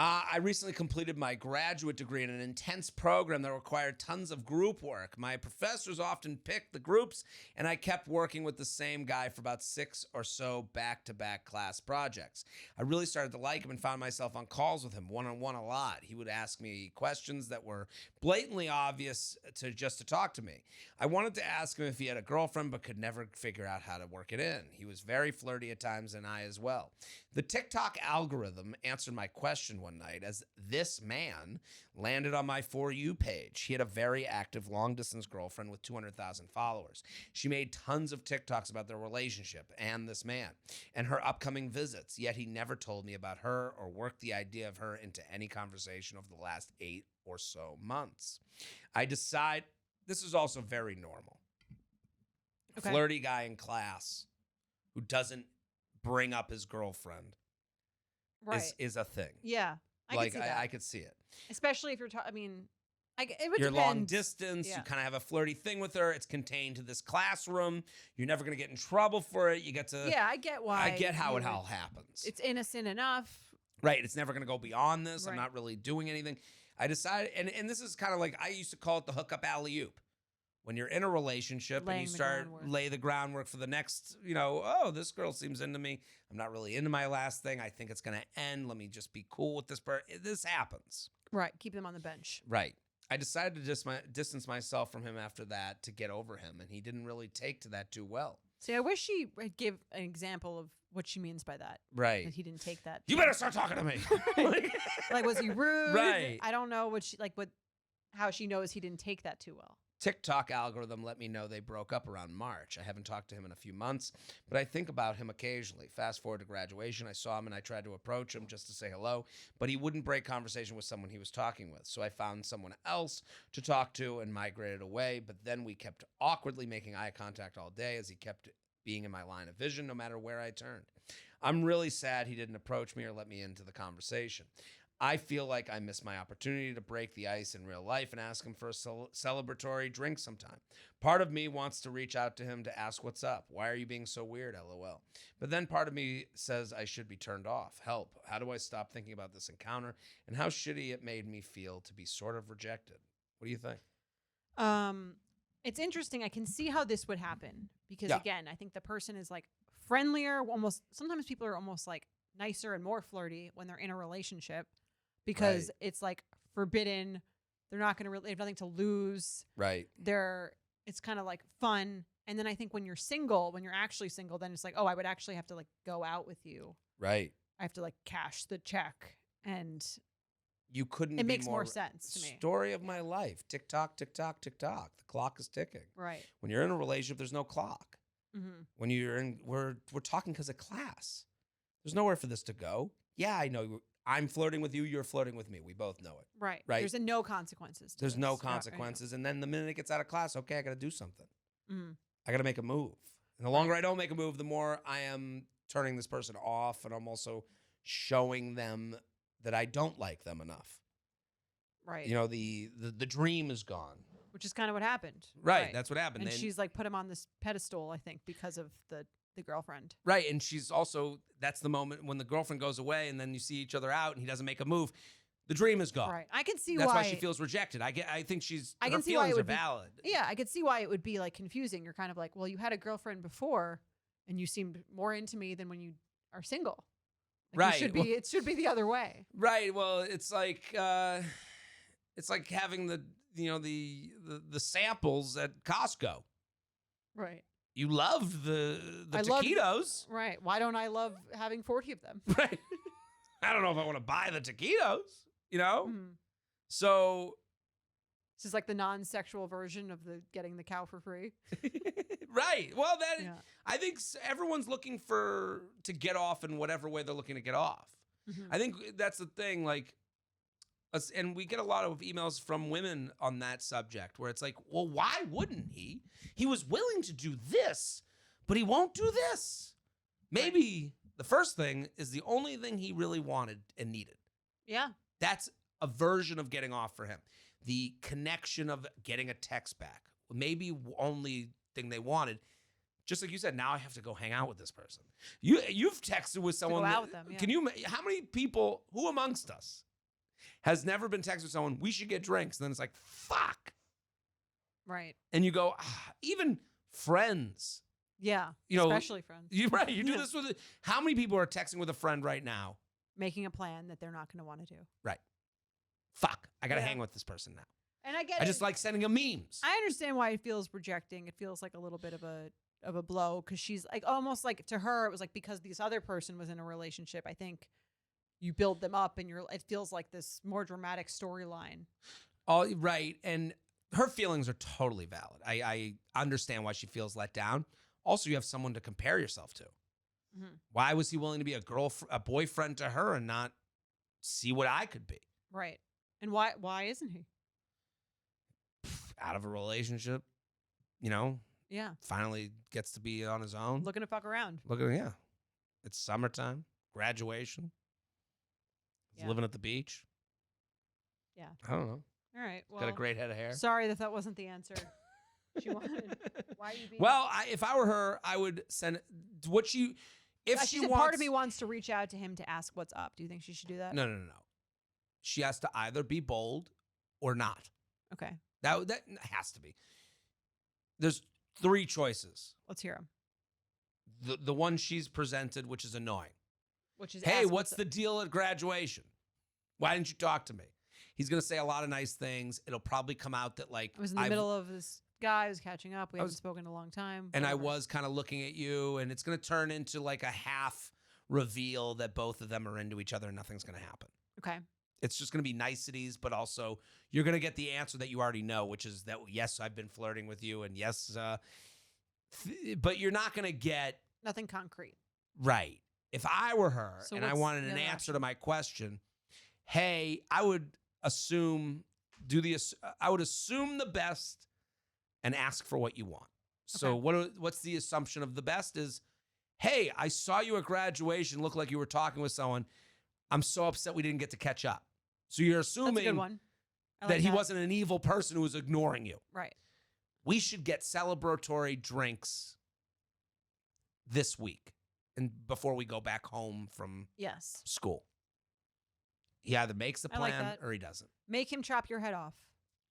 I recently completed my graduate degree in an intense program that required tons of group work. My professors often picked the groups, and I kept working with the same guy for about 6 or so back-to-back class projects. I really started to like him and found myself on calls with him one-on-one a lot. He would ask me questions that were blatantly obvious to talk to me. I wanted to ask him if he had a girlfriend but could never figure out how to work it in. He was very flirty at times, and I as well. The TikTok algorithm answered my question one night as this man landed on my For You page. He had a very active long-distance girlfriend with 200,000 followers. She made tons of TikToks about their relationship and this man and her upcoming visits, yet he never told me about her or worked the idea of her into any conversation over the last 8 or so months. I decide this is also very normal. Okay. Flirty guy in class who doesn't bring up his girlfriend Right. is a thing. Yeah. I like could see that. I could see it. Especially if you're talking. I mean, it would You're depend. long distance. Yeah. You kind of have a flirty thing with her. It's contained to this classroom. You're never going to get in trouble for it. You get to. Yeah, I get why. I get how you it would- all happens. It's innocent enough. Right. It's never going to go beyond this. I'm Right. not really doing anything. I decided, and this is kind of like I used to call it the hookup alley oop. When you're in a relationship Laying and you the start groundwork. lay the groundwork for the next, oh, this girl seems into me. I'm not really into my last thing. I think it's going to end. Let me just be cool with this person. This happens. Right. Keep them on the bench. Right. I decided to just distance myself from him after that to get over him, and he didn't really take to that too well. See, I wish she would give an example of what she means by that. Right. That he didn't take that. You better start talking to me. Like, was he rude? Right. I don't know how she knows he didn't take that too well. TikTok algorithm let me know they broke up around March. I haven't talked to him in a few months, but I think about him occasionally. Fast forward to graduation, I saw him and I tried to approach him just to say hello, but he wouldn't break conversation with someone he was talking with. So I found someone else to talk to and migrated away, but then we kept awkwardly making eye contact all day as he kept being in my line of vision no matter where I turned. I'm really sad he didn't approach me or let me into the conversation. I feel like I missed my opportunity to break the ice in real life and ask him for a celebratory drink sometime. Part of me wants to reach out to him to ask what's up. Why are you being so weird, LOL? But then part of me says I should be turned off. Help. How do I stop thinking about this encounter and how shitty it made me feel to be sort of rejected? What do you think? It's interesting. I can see how this would happen because Yeah. again, I think the person is like friendlier. Almost sometimes people are almost like nicer and more flirty when they're in a relationship because Right. it's like forbidden. They're not going to really they have nothing to lose. Right. It's kind of like fun. And then I think when you're single, when you're actually single, then it's like, oh, I would actually have to like go out with you. Right. I have to like cash the check, and You couldn't it be makes more sense to me. Story of my life. Tick tock, tick tock, tick tock. The clock is ticking. Right. When you're in a relationship, there's no clock. Mm-hmm. When you're in, we're talking because of class. There's nowhere for this to go. Yeah, I know. I'm flirting with you. You're flirting with me. We both know it. Right. Right. There's no consequences. There's to no this. Yeah, I know. consequences. And then the minute it gets out of class, okay, I got to do something. Mhm. I got to make a move. And the longer I don't make a move, the more I am turning this person off. And I'm also showing them that I don't like them enough. Right. You know, the dream is gone. Which is kind of what happened. Right. That's what happened. And Then- she's like put him on this pedestal, I think, because of the girlfriend. Right. And she's also, that's the moment when the girlfriend goes away and then you see each other out and he doesn't make a move. The dream is gone. Right. I can see That's why why she feels rejected. I think I her can see why feelings it are would be- valid. Yeah, I could see why it would be like confusing. You're kind of like, well, you had a girlfriend before and you seemed more into me than when you are single. Like, Right. It should be the other way. Right. Well, it's like having the samples at Costco. Right. You love the I love- taquitos. Right. Why don't I love having 40 of them? Right. I don't know if I want to buy the taquitos, Mhm. So, This is like the non-sexual version of the getting the cow for free. right. Well, Yeah. I think everyone's looking to get off in whatever way they're looking to get off. Mhm. I think that's the thing. Like, And we get a lot of emails from women on that subject where it's like, well, why wouldn't he? He was willing to do this, but he won't do this. Maybe the first thing is the only thing he really wanted and needed. Yeah. That's a version of getting off for him. The connection of getting a text back. Maybe only thing they wanted. Just like you said, now I have to go hang out with this person. You've texted with someone. go out with them, yeah. Can you? How many people? Who amongst us has never been texted with someone? We should get drinks. And then it's like, fuck. Right. And you go, even friends. Yeah. You know, especially friends. You do Yeah. this with. How many people are texting with a friend right now? Making a plan that they're not going to want to do. Right. Fuck. I gotta Yeah. hang with this person now. And I get I it. just like sending them memes. I understand why it feels rejecting. It feels like a little bit of a blow because she's like almost like to her it was like because this other person was in a relationship. I think you build them up and it feels like this more dramatic storyline. All right, and her feelings are totally valid. I understand why she feels let down. Also, you have someone to compare yourself to. Mhm. Why was he willing to be a boyfriend to her and not see what I could be? Right. And why isn't he? Out of a relationship, Yeah. finally gets to be on his own. Looking to fuck around. Look at yeah. It's summertime, graduation. He's Yeah. living at the beach. Yeah. I don't know. All right. Well, Got a great head of hair. sorry that wasn't the answer. She wanted. Why are you being? Well, if I were her, I would send what she. If she she said wants, part of me wants to reach out to him to ask what's up. Do you think she should do that? No. She has to either be bold or not. Okay. That has to be. There's 3 choices. Let's hear him. The one she's presented, which is annoying. Which is Hey, ask what's the deal at graduation? Why didn't you talk to me? He's gonna say a lot of nice things. It'll probably come out that like I was in the middle of this guy. I was catching up. We haven't spoken in a long time. and I whatever. was kind of looking at you, and it's gonna turn into like a half reveal that both of them are into each other and nothing's gonna happen. Okay. It's just going to be niceties, but also you're going to get the answer that you already know, which is that, yes, I've been flirting with you. And yes, but you're not going to get Nothing concrete. right. If I were her So and I what's wanted the an other answer to my question, hey, I would assume the best and ask for what you want. So what's the assumption of the best is, hey, I saw you at graduation, looked like you were talking with someone. I'm so upset we didn't get to catch up. So you're That's a assuming good one. I that like he wasn't an evil person who was ignoring you. Right. We should get celebratory drinks this week and before we go back home from Yes. school. He either makes the I like plan that. or he doesn't. Make him chop your head off.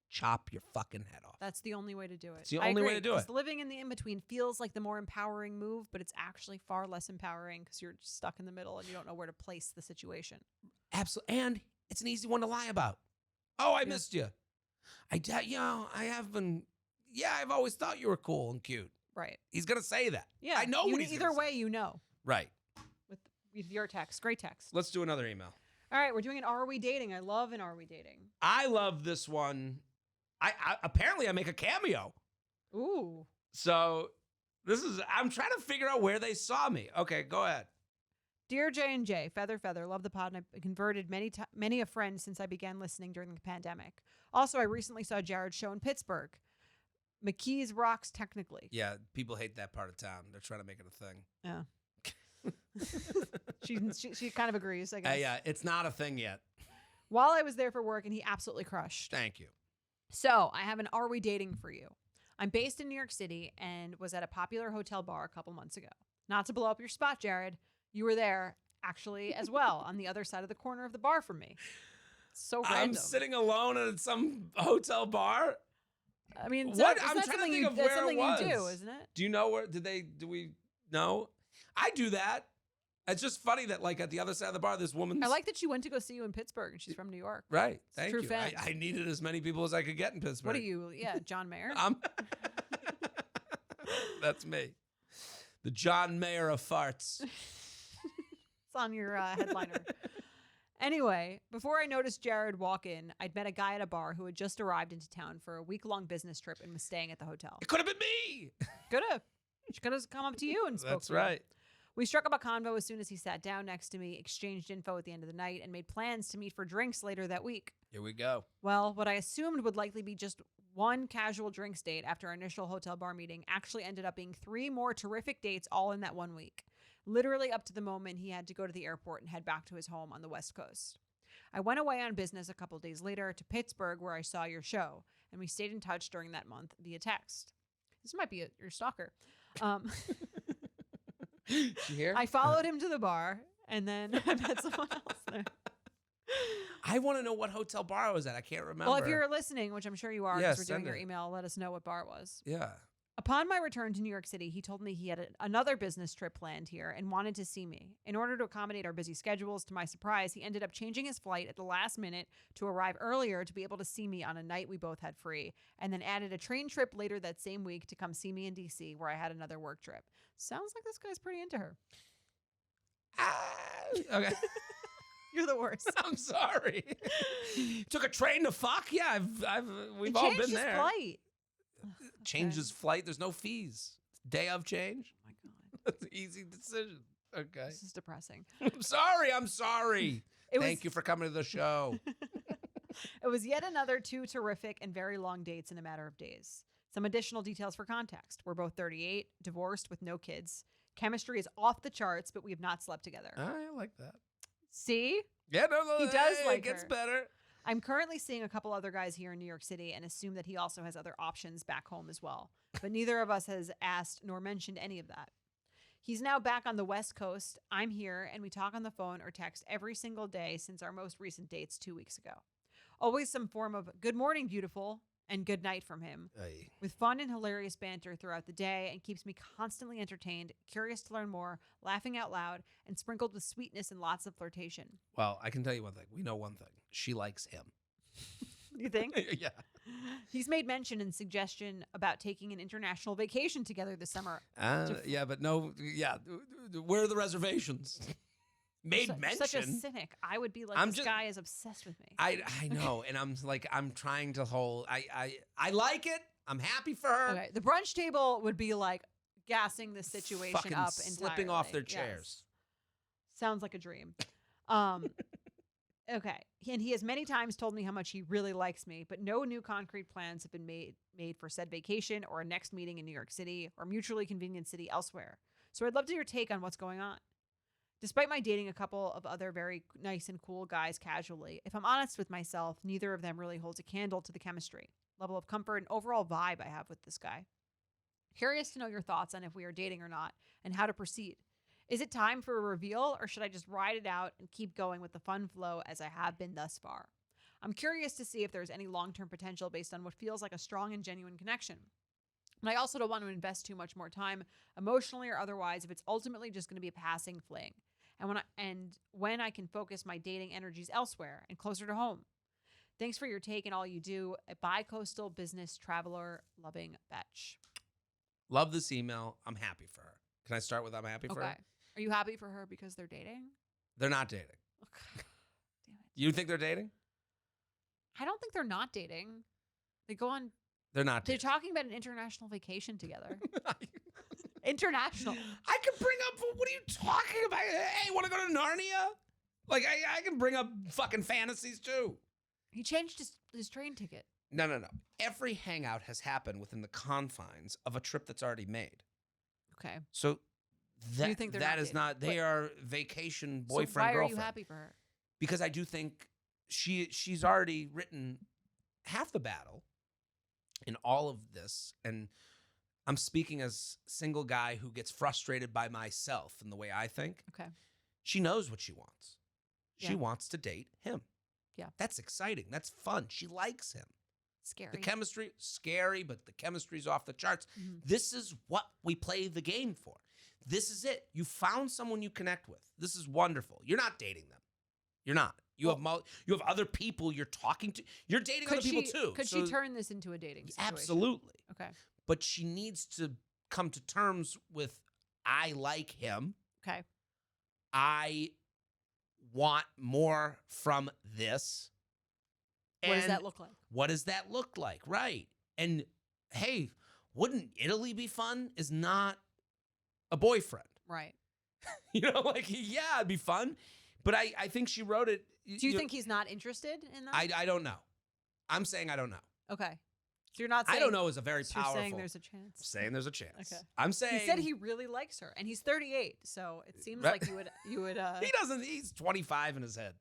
Chop your fucking head off. That's the only way to do it. It's the I only way agree, to do 'cause it. Living in the in-between feels like the more empowering move, but it's actually far less empowering because you're stuck in the middle and you don't know where to place the situation. Absolutely. And it's an easy one to lie about. Oh, I missed you. I have been, I've always thought you were cool and cute. Right. He's going to say that. Yeah. I know what he's either gonna way, say. you know. Right. With your text. Great text. Let's do another email. All right, we're doing an Are We Dating? I love an Are We Dating? I love this one. I apparently I make a cameo. Ooh. So I'm trying to figure out where they saw me. Okay, go ahead. Dear J&J, Feather, love the pod, and I've converted many a friend since I began listening during the pandemic. Also, I recently saw Jared's show in Pittsburgh. McKees rocks technically. Yeah, people hate that part of town. They're trying to make it a thing. Yeah. She kind of agrees, I guess. Yeah, it's not a thing yet. While I was there for work, and he absolutely crushed. Thank you. So I have an Are We Dating for you. I'm based in New York City and was at a popular hotel bar a couple months ago. Not to blow up your spot, Jared. You were there actually as well on the other side of the corner of the bar from me. So random. I'm sitting alone at some hotel bar. I mean, What? That's I'm not trying to something think you, of that's where it something you do, was. isn't it? Do you know where? Do we know? I do that. It's just funny that like at the other side of the bar, this woman's I like that she went to go see you in Pittsburgh and she's from New York. right. Thank true you. fans. I needed as many people as I could get in Pittsburgh. What are you? Yeah, John Mayer. That's me. The John Mayer of farts. It's on your headliner. Anyway, before I noticed Jared walk in, I'd met a guy at a bar who had just arrived into town for a week-long business trip and was staying at the hotel. It could have been me. Could have. She could have come up to you and spoke That's to you. right. We struck up a convo as soon as he sat down next to me, exchanged info at the end of the night, and made plans to meet for drinks later that week. Here we go. Well, what I assumed would likely be just one casual drinks date after our initial hotel bar meeting actually ended up being 3 more terrific dates all in that 1 week. Literally up to the moment he had to go to the airport and head back to his home on the West Coast. I went away on business a couple days later to Pittsburgh where I saw your show, and we stayed in touch during that month via text. This might be your stalker. You hear? I followed him to the bar, and then I met someone else there. I want to know what hotel bar I was at. I can't remember. Well, if you're listening, which I'm sure you are Yeah, because we're doing send your it. email, let us know what bar it was. Yeah. Upon my return to New York City, he told me he had another business trip planned here and wanted to see me. In order to accommodate our busy schedules, to my surprise, he ended up changing his flight at the last minute to arrive earlier to be able to see me on a night we both had free, and then added a train trip later that same week to come see me in DC where I had another work trip. Sounds like this guy's pretty into her. Okay. You're the worst. I'm sorry. Took a train to fuck? Yeah, we've He all changed been his there. flight. Ugh, Changed okay. his flight. There's no fees. Day of change. Oh my God. That's an easy decision. Okay. This is depressing. I'm sorry. I'm sorry. It Thank was, you for coming to the show. It was yet another 2 terrific and very long dates in a matter of days. Some additional details for context. We're both 38, divorced with no kids. Chemistry is off the charts, but we have not slept together. I like that. See? Yeah, no, He does hey, like it gets her. better. I'm currently seeing a couple other guys here in New York City and assume that he also has other options back home as well. But neither of us has asked nor mentioned any of that. He's now back on the West Coast. I'm here, and we talk on the phone or text every single day since our most recent dates 2 weeks ago. Always some form of good morning, beautiful, and good night from him, Hey. with fun and hilarious banter throughout the day, and keeps me constantly entertained, curious to learn more, laughing out loud, and sprinkled with sweetness and lots of flirtation. Well, I can tell you one thing. We know one thing. She likes him. You think? Yeah. He's made mention and suggestion about taking an international vacation together this summer. Yeah, but no. Yeah. Where are the reservations? Made mention. Such a cynic. I would be like, I'm this just- guy is obsessed with me. I know, and I'm trying to hold. I like it. I'm happy for her. Okay, the brunch table would be like gassing the situation Fucking up slipping off their entirely. Yes. chairs. Sounds like a dream. Okay. And he has many times told me how much he really likes me, but no new concrete plans have been made for said vacation or a next meeting in New York City or mutually convenient city elsewhere. So I'd love to hear your take on what's going on. Despite my dating a couple of other very nice and cool guys casually, if I'm honest with myself, neither of them really holds a candle to the chemistry, level of comfort, and overall vibe I have with this guy. Curious to know your thoughts on if we are dating or not and how to proceed. Is it time for a reveal, or should I just ride it out and keep going with the fun flow as I have been thus far? I'm curious to see if there's any long-term potential based on what feels like a strong and genuine connection. And I also don't want to invest too much more time, emotionally or otherwise, if it's ultimately just going to be a passing fling. And when I can focus my dating energies elsewhere and closer to home. Thanks for your take and all you do. A bi-coastal business traveler loving Betch. Love this email. I'm happy for her. Can I start with I'm happy for Okay. her? Are you happy for her because they're dating? They're not dating. Okay. Damn it. You think they're dating? I don't think they're not dating. They go on. They're not They're dating. talking about an international vacation together. International. I can bring up. What are you talking about? Hey, want to go to Narnia? Like I can bring up fucking fantasies too. He changed his train ticket. No. Every hangout has happened within the confines of a trip that's already made. Okay. So that You think they're that not is dating? not. They But- are vacation So boyfriend why are girlfriend. you happy for her? Because I do think she's already written half the battle in all of this, and I'm speaking as a single guy who gets frustrated by myself and the way I think. Okay. She knows what she wants. She Yeah. wants to date him. Yeah. That's exciting. That's fun. She likes him. Scary. The chemistry, scary, but the chemistry's off the charts. Mhm. This is what we play the game for. This is it. You found someone you connect with. This is wonderful. You're not dating them. You're not. You have other people you're talking to. You're dating other people too. Could So- she turn this into a dating situation? Absolutely. Okay. But she needs to come to terms with I like him. Okay. I want more from this. What does And that look like? what does that look like? Right. And hey, wouldn't Italy be fun? Is not a boyfriend. Right. You know, like, yeah, it'd be fun. But I think she wrote it. Do you think he's not interested in that? I don't know. I'm saying I don't know. Okay. So you're not saying I don't know is a very so you're powerful. saying there's a chance. saying there's a chance. Okay. I'm saying He said he really likes her, and he's 38, so it seems Right. like you would. he doesn't. He's 25 in his head.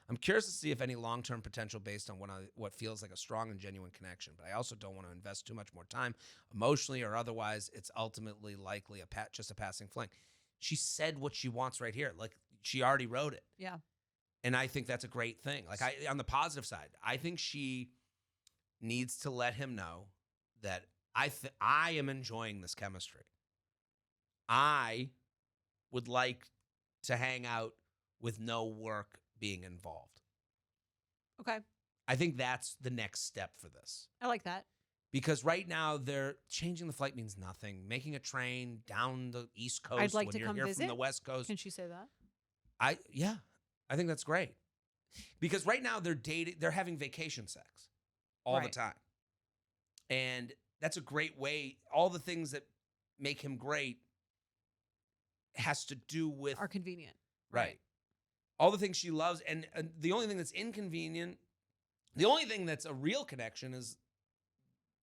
I'm curious to see if any long-term potential based on what feels like a strong and genuine connection. But I also don't want to invest too much more time, emotionally or otherwise. It's ultimately likely just a passing fling. She said what she wants right here. Like she already wrote it. Yeah. And I think that's a great thing. Like on the positive side, I think she needs to let him know that I am enjoying this chemistry. I would like to hang out with no work being involved. Okay. I think that's the next step for this. I like that. Because right now they're changing the flight means nothing. Making a train down the East Coast I'd like when to you're come here visit. from the West Coast. Can she say that? I think that's great. Because right now they're having vacation sex all the Right. time. And that's a great way. All the things that make him great has to do with Are convenient. right. All the things she loves, and the only thing that's inconvenient, the only thing that's a real connection is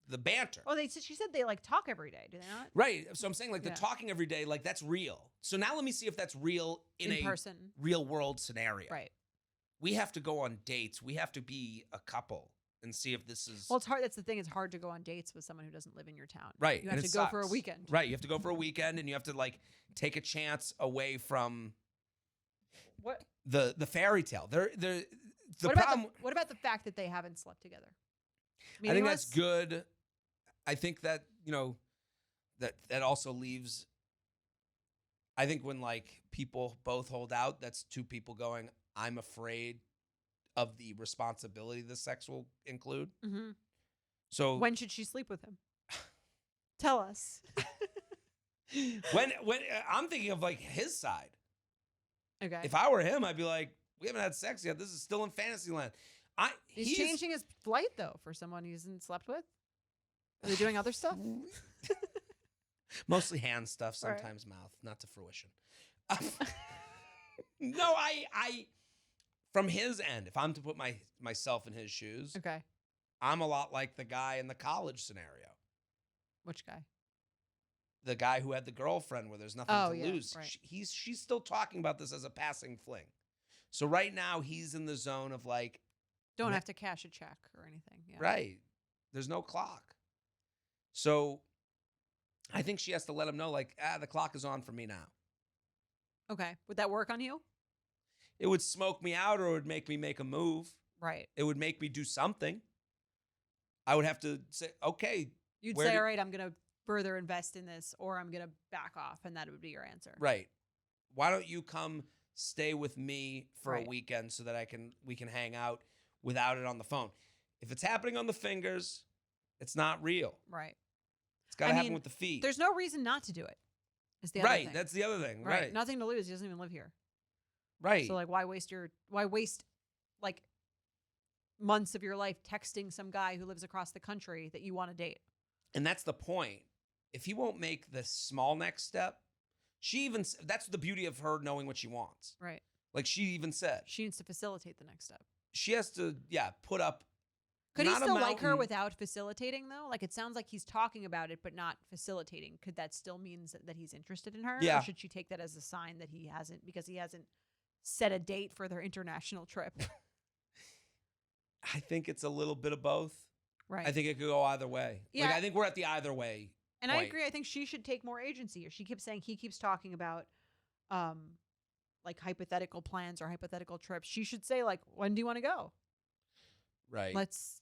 the banter. Oh, she said they like talk every day. Do they not? Right. So I'm saying like Yeah. the talking every day, like that's real. So now let me see if that's real in a person. real world scenario. Right. We have to go on dates. We have to be a couple and see if this is Well, it's hard. That's the thing. It's hard to go on dates with someone who doesn't live in your town. right. You and have it to go for a sucks. weekend. Right. You have to go for a weekend and you have to like take a chance away from What? the fairy tale. The What problem about the fact that they haven't slept together? I think that's Meaningless? good. I think that, that also leaves I think when like people both hold out, that's two people going, I'm afraid of the responsibility the sex will include. Mm-hmm. So When should she sleep with him? Tell us. when I'm thinking of like his side. Okay. If I were him, I'd be like, we haven't had sex yet. This is still in fantasy land. He's changing his flight though for someone he hasn't slept with. Are they doing other stuff? Mostly hand stuff, Right. sometimes mouth, not to fruition. No, I from his end, if I'm to put myself in his shoes, Okay. I'm a lot like the guy in the college scenario. Which guy? The guy who had the girlfriend where there's nothing Oh, to yeah, lose. right. She's still talking about this as a passing fling. So right now he's in the zone of like, Don't Ma- have to cash a check or anything. Yeah. right, there's no clock. So I think she has to let him know like, the clock is on for me now. Okay. Would that work on you? It would smoke me out or it would make me make a move. Right. It would make me do something. I would have to say, okay, You'd Where say, do- all right, I'm going to further invest in this, or I'm going to back off, and that would be your answer. right. Why don't you come stay with me for Right. a weekend so that we can hang out without it on the phone. If it's happening on the fingers, it's not real. Right. It's got to I happen mean, with the feet. There's no reason not to do it. Is the other Right, thing. that's the other thing. right. Right. Nothing to lose. He doesn't even live here. Right. So like, why waste like months of your life texting some guy who lives across the country that you want to date? And that's the point. If he won't make the small next step, that's the beauty of her knowing what she wants. Right. Like she even said, She needs to facilitate the next step. she has to, put up. Could he not a still like her mountain. without facilitating though? Like it sounds like he's talking about it but not facilitating. Could that still mean that he's interested in her? Yeah. Or should she take that as a sign that he hasn't, because he hasn't set a date for their international trip? I think it's a little bit of both. Right. I think it could go either way. Yeah. Like I think we're at the either way. And I point. agree. I think she should take more agency. Or she keeps saying he keeps talking about like hypothetical plans or hypothetical trips. She should say like, when do you want to go? Right. Let's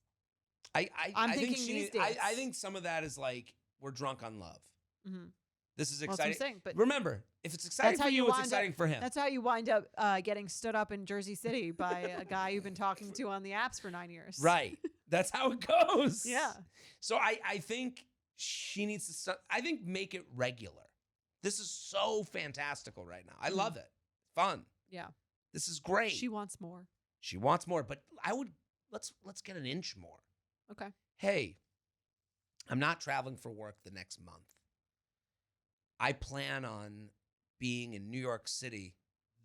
I'm I'm think thinking she these I dates. think some of that is like we're drunk on love. mhm. This is Well, that's what I'm exciting. saying, but Remember, if it's exciting how for you you, it's wind up- exciting for him. that's how you wind up getting stood up in Jersey City by a guy you've been talking to on the apps for 9 years. Right. That's how it goes. Yeah. So I think she needs to I think make it regular. This is so fantastical right now. I Mhm. love it. Fun. Yeah. This is great. She wants more. She wants more, but let's get an inch more. Okay. Hey, I'm not traveling for work the next month. I plan on being in New York City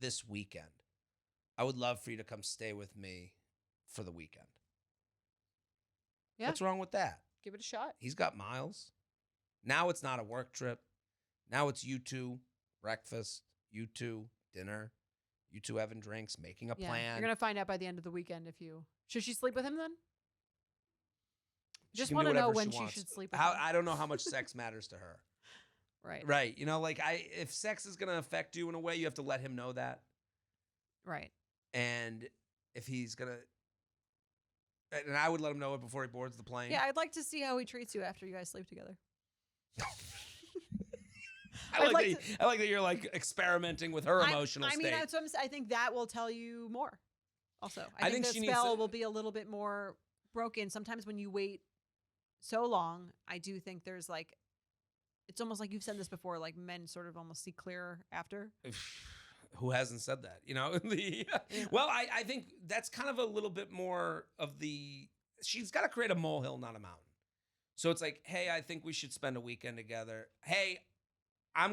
this weekend. I would love for you to come stay with me for the weekend. Yeah. What's wrong with that? Give it a shot. He's got miles. Now it's not a work trip. Now it's you two, breakfast, you two, dinner, you two having drinks, making a Yeah. plan. You're gonna find out by the end of the weekend if you should she sleep with him then. She Just can want do to know whatever when she she wants. should sleep with How, him. I don't know how much sex matters to her. Right. Right. You know, like if sex is going to affect you in a way, you have to let him know that. Right. And if he's going to, and I would let him know it before he boards the plane. Yeah, I'd like to see how he treats you after you guys sleep together. I I'd like, like that, I like that you're like experimenting with her emotional I mean, state. that's what I think that will tell you more. Also, I think think the she needs spell to- will be a little bit more broken. Sometimes when you wait so long, I do think there's like, it's almost like you've said this before, like men sort of almost see clearer after. Who hasn't said that? You know, well, I think that's kind of a little bit more of she's got to create a molehill, not a mountain. So it's like, hey, I think we should spend a weekend together. Hey, I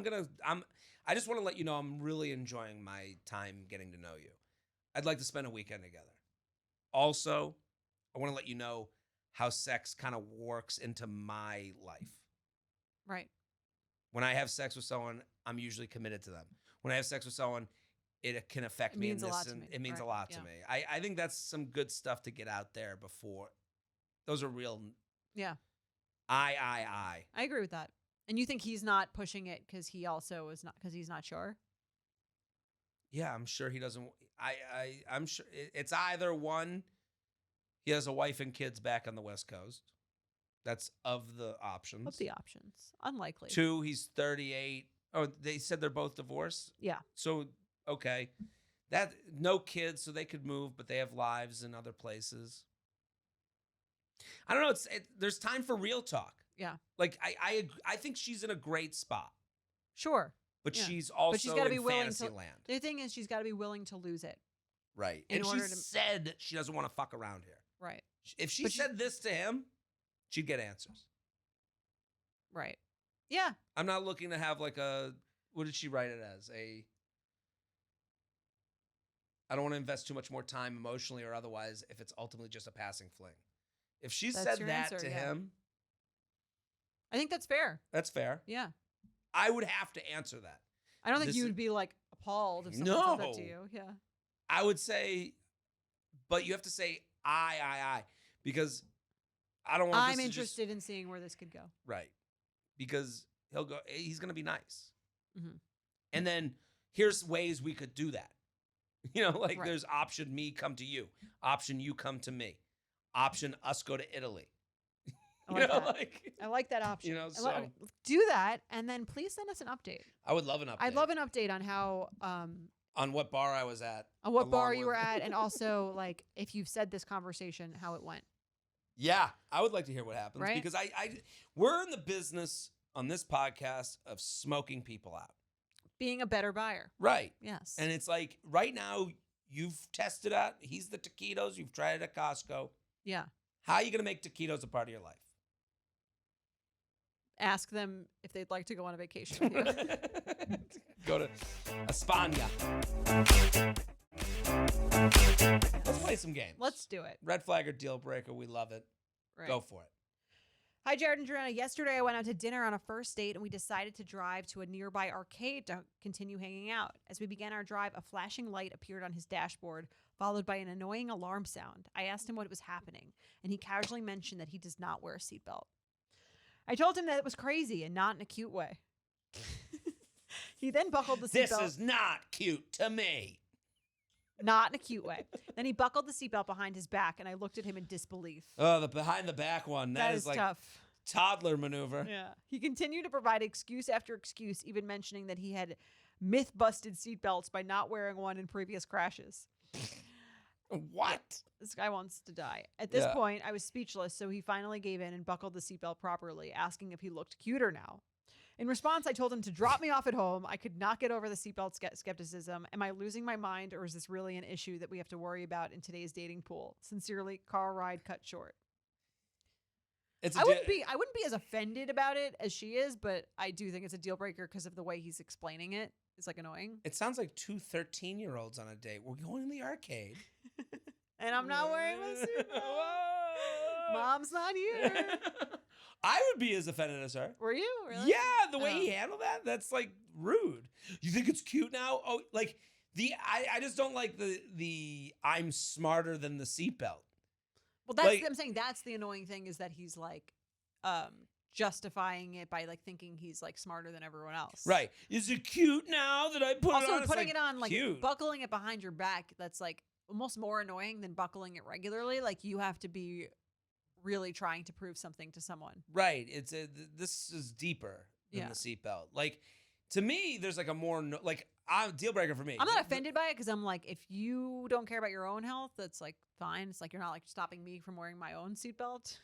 just want to let you know I'm really enjoying my time getting to know you. I'd like to spend a weekend together. Also, I want to let you know how sex kind of works into my life. Right. When I have sex with someone, I'm usually committed to them. When I have sex with someone, it can affect It me in means a this, lot to and me, it means a right, lot to yeah. me. I think that's some good stuff to get out there before. Those are real. Yeah. I. I agree with that. And you think he's not pushing it because he also is not, because he's not sure? Yeah, I'm sure he doesn't. I'm sure it's either one, he has a wife and kids back on the West Coast. That's of the options. What's the options? Unlikely. 2, he's 38. Oh, they said they're both divorced? Yeah. So, okay. That no kids, so they could move, but they have lives in other places. I don't know. There's time for real talk. Yeah. Like I think she's in a great spot, Sure. but Yeah. she's also she's gotta in be willing fantasy to- land. The thing is, she's got to be willing to lose it. Right. in And she order to- said she doesn't want to fuck around here. Right. If she But she- said this to him, she'd get answers. Right. Yeah. I'm not looking to have like what did she write it as? I don't want to invest too much more time emotionally or otherwise if it's ultimately just a passing fling. If she That's said your that answer, to yeah. him, I think that's fair. that's fair. Yeah. I would have to answer that. I don't think This you is- would be like appalled if someone said that to No. you. Yeah. I would say, but you have to say I, because I don't want I'm this to just- interested in seeing where this could go. right. Because he's going to be nice. Mhm. And then here's ways we could do that. You know, like Right. there's option me come to you, option you come to me, option us go to Italy. I You like know, that. like I like that option. know, I do that, and then please send us an update. I would love an update. I'd love an update on how, on what bar I was at. on what along bar you with- were at, and also like if you've said this conversation, how it went. Yeah, I would like to hear what happens Right? because we're in the business on this podcast of smoking people out. Being a better buyer. Right. Yes. And it's like right now you've tested out. He's the taquitos. You've tried it at Costco. yeah. How are you going to make taquitos a part of your life? Ask them if they'd like to go on a vacation with you. Go to España. Let's play some games. Let's do it. Red flag or deal breaker. We love it. Right. Go for it. Hi, Jared and Joanna. Yesterday, I went out to dinner on a first date, and we decided to drive to a nearby arcade to continue hanging out. As we began our drive, a flashing light appeared on his dashboard, followed by an annoying alarm sound. I asked him what was happening, and he casually mentioned that he does not wear a seatbelt. I told him that it was crazy and not in a cute way. He then buckled the This seatbelt. is not cute to me. Not in a cute way. Then he buckled the seatbelt behind his back, and I looked at him in disbelief. Oh, the behind the back one. That is like tough. toddler maneuver. Yeah. He continued to provide excuse after excuse, even mentioning that he had myth busted seatbelts by not wearing one in previous crashes. What? This guy wants to die. At this Yeah. point, I was speechless, so he finally gave in and buckled the seatbelt properly, asking if he looked cuter now. In response, I told him to drop me off at home. I could not get over the seatbelt skepticism. Am I losing my mind, or is this really an issue that we have to worry about in today's dating pool? Sincerely, car ride cut short. It's I wouldn't be as offended about it as she is, but I do think it's a deal breaker because of the way he's explaining it. is like annoying. It sounds like two 13-year-olds on a date. We're going to the arcade. And I'm not wearing my seatbelt. Whoa. Mom's not here. I would be as offended as her. Were you? Really? Yeah, the way Oh. he handled that's like rude. You think it's cute now? Oh, like I just don't like the I'm smarter than the seatbelt. Well, that's Like- I'm saying that's the annoying thing is that he's like justifying it by like thinking he's like smarter than everyone else. Right. Is it cute now that I put it on? Also, It's putting like, it on like cute. buckling it behind your back, that's like almost more annoying than buckling it regularly. Like you have to be really trying to prove something to someone. Right. This is deeper than Yeah. the seatbelt. Like to me, there's like a more deal breaker for me. I'm not offended by it because I'm like, if you don't care about your own health, that's like fine. It's like you're not like stopping me from wearing my own seatbelt.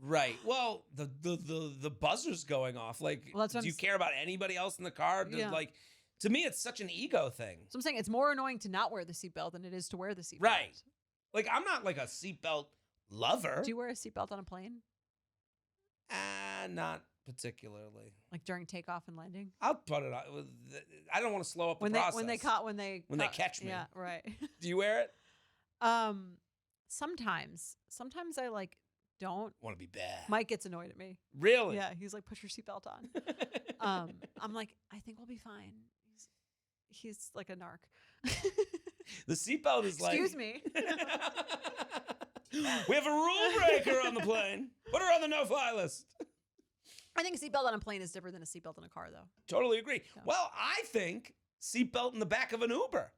Right. Well, the buzzer's going off. Like, Well, that's what do I'm you s- care about anybody else in the car? Yeah. Like, to me, it's such an ego thing. So I'm saying it's more annoying to not wear the seatbelt than it is to wear the seatbelt. Right. Like, I'm not like a seatbelt lover. Do you wear a seatbelt on a plane? Not particularly. Like during takeoff and landing? I'll put it on. I don't want to slow up the When process. when they catch me. Yeah, right. Do you wear it? Sometimes I like don't. Want to be bad. Mike gets annoyed at me. Really? Yeah, he's like, put your seatbelt on. I'm like, I think we'll be fine. He's like a narc. The seatbelt is like. Excuse me. We have a rule breaker on the plane. Put her on the no-fly list. I think a seatbelt on a plane is different than a seatbelt in a car, though. Totally agree. Yeah. Well, I think seatbelt in the back of an Uber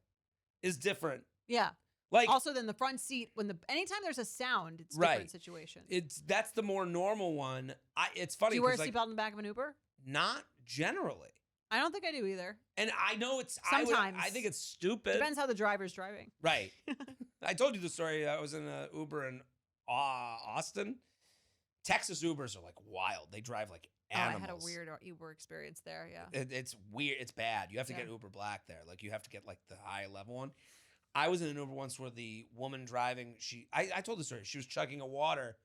is different. Yeah. Like Also, then the front seat, anytime there's a sound, it's a Right. different situation. that's the more normal one. It's funny Do you wear a because seatbelt in the back of an Uber? not generally. I don't think I do either. And I know it's Sometimes. I think it's stupid. Depends how the driver's driving. Right. I told you the story. I was in an Uber in Austin. Texas Ubers are like wild. They drive like animals. I had a weird Uber experience there. Yeah. It's weird. It's bad. You have to get Uber Black there. Like you have to get like the high level one. I was in an Uber once where the woman driving, I told the story. She was chugging a water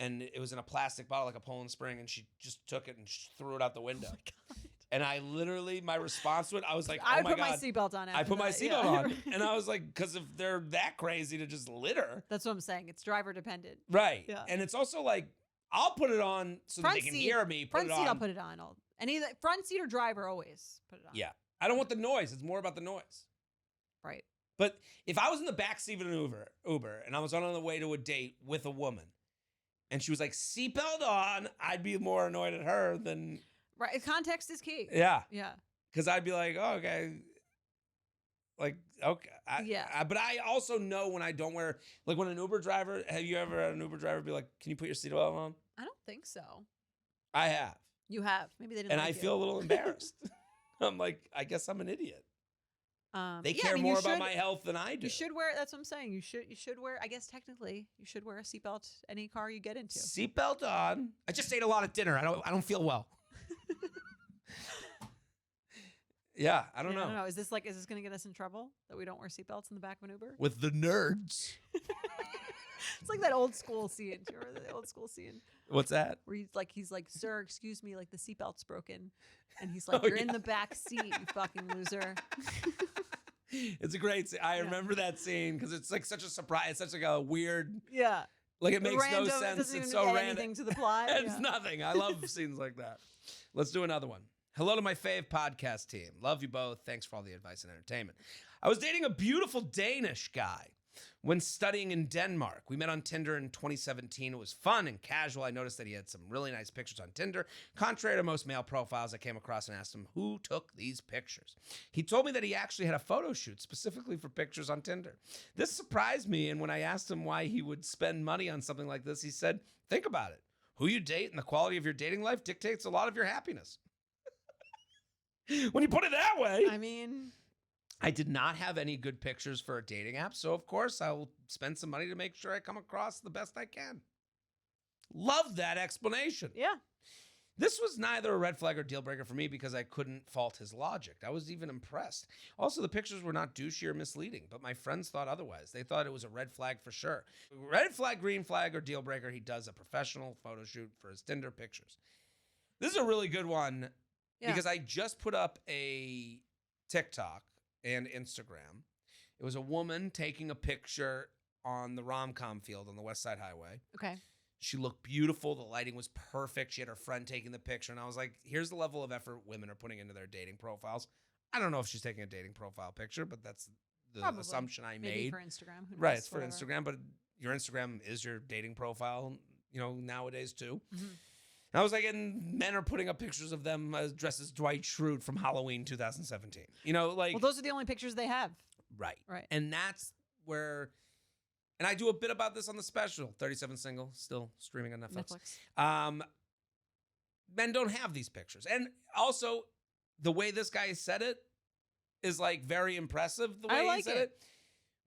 and it was in a plastic bottle like a Poland Spring and she just took it and threw it out the window. Oh my God. And I literally, my response to it, I was like, I oh my put God. my seatbelt on. I after put my that, seatbelt yeah. on. And I was like, because if they're that crazy to just litter. That's what I'm saying. It's driver dependent. Right. Yeah. And it's also like, I'll put it on so that Front they can seat- hear me. Put Front it seat, on. I'll put it on. Front seat or driver, always put it on. Yeah. I don't want the noise. It's more about the noise. Right. But if I was in the backseat of an Uber and I was on the way to a date with a woman and she was like, seatbelt on, I'd be more annoyed at her than, Right. Context is key. yeah. Yeah. Because I'd be like, oh, okay. Like, okay. Yeah. But I also know when I don't wear, like when an Uber driver, have you ever had an Uber driver be like, can you put your seatbelt on? I don't think so. I have. You have. Maybe they didn't. And like I you. feel a little embarrassed. I'm like, I guess I'm an idiot. They yeah, care I mean, you more about should- my health than I do. You should wear. That's what I'm saying. You should wear. I guess technically, you should wear a seatbelt any car you get into. Seatbelt on. I just ate a lot of dinner. I don't feel well. Yeah, I don't Yeah, know. I don't know. Is this going to get us in trouble that we don't wear seatbelts in the back of an Uber? With the nerds. It's like that old school scene. Do you remember the old school scene What's that? where he's like, sir, excuse me, like the seatbelt's broken, and he's like, Oh, you're in yeah. the back seat, you fucking loser. It's a great scene. I remember that scene because it's like such a surprise. It's such like a weird, Yeah. like it makes Random, no it sense. doesn't It's even so add random. anything to the plot. It's Yeah. nothing. I love scenes like that. Let's do another one. Hello to my fave podcast team. Love you both. Thanks for all the advice and entertainment. I was dating a beautiful Danish guy when studying in Denmark. We met on Tinder in 2017. It was fun and casual. I noticed that he had some really nice pictures on Tinder. Contrary to most male profiles I came across, and asked him who took these pictures. He told me that he actually had a photo shoot specifically for pictures on Tinder. This surprised me, and when I asked him why he would spend money on something like this, he said, think about it. Who you date and the quality of your dating life dictates a lot of your happiness. When you put it that way. I mean, I did not have any good pictures for a dating app, so of course I will spend some money to make sure I come across the best I can. Love that explanation. yeah. This was neither a red flag or deal breaker for me because I couldn't fault his logic. I was even impressed. Also, the pictures were not douchey or misleading, but my friends thought otherwise. They thought it was a red flag for sure. Red flag, green flag, or deal breaker, he does a professional photo shoot for his Tinder pictures. This is a really good one. Yeah. because I just put up a TikTok and Instagram. It was a woman taking a picture on the rom-com field on the West Side Highway. Okay. She looked beautiful. The lighting was perfect. She had her friend taking the picture. And I was like, here's the level of effort women are putting into their dating profiles. I don't know if she's taking a dating profile picture, but that's the Probably. assumption I Maybe made. for Instagram. Who Right, knows? it's for Whatever. Instagram, but your Instagram is your dating profile, nowadays too. Mhm. And I was like, and men are putting up pictures of them dressed as Dwight Schrute from Halloween 2017. Well, those are the only pictures they have. Right. Right. And that's where, and I do a bit about this on the special, 37 Single, still streaming on Netflix. Men don't have these pictures. And also, the way this guy said it is like very impressive, the way I he like said it. it.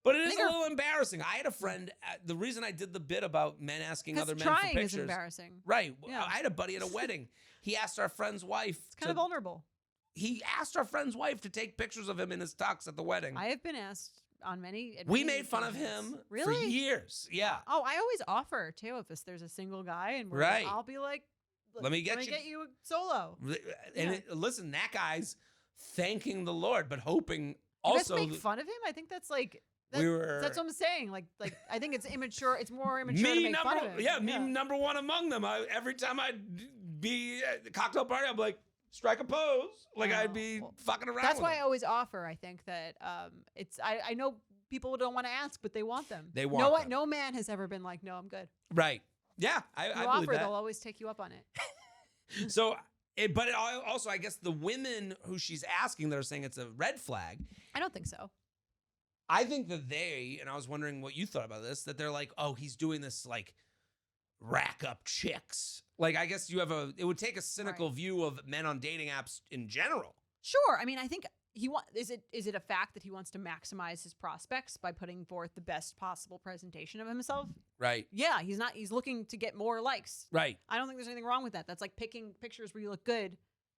But it is think a our- little embarrassing. I had a friend, the reason I did the bit about men asking Because other men for trying is pictures. embarrassing. Right. Yeah. I had a buddy at a wedding. He asked our friend's wife. It's kind of vulnerable. He asked our friend's wife to take pictures of him in his tux at the wedding. I have been asked on many. at We many made fun of occasions. him for Really? years. Yeah. Oh, I always offer too if there's a single guy and Right. I'll be like, Let me get you a solo. And Yeah. listen, that guy's thanking the Lord, but hoping You also guys make fun of him. I think that's like we were. that's what I'm saying. Like I think it's immature. It's more immature to me make number, fun of him. yeah, me number one among them. Every time I'd be at the cocktail party, I'd be like, strike a pose, like I'd be Well, fucking around. That's with why I them. always offer. I think that it's. I know people don't want to ask, but they want them. They no want one- them. No man has ever been like, no, I'm good. Right. Yeah, You I believe offer, that. they'll always take you up on it. So, also, I guess the women who she's asking that are saying it's a red flag. I don't think so. I think that and I was wondering what you thought about this, that they're like, oh, he's doing this like rack up chicks. Like, I guess it would take a cynical Right. view of men on dating apps in general. Sure. I mean, I think is it a fact that he wants to maximize his prospects by putting forth the best possible presentation of himself? Right. Yeah, he's looking to get more likes. Right. I don't think there's anything wrong with that. That's like picking pictures where you look good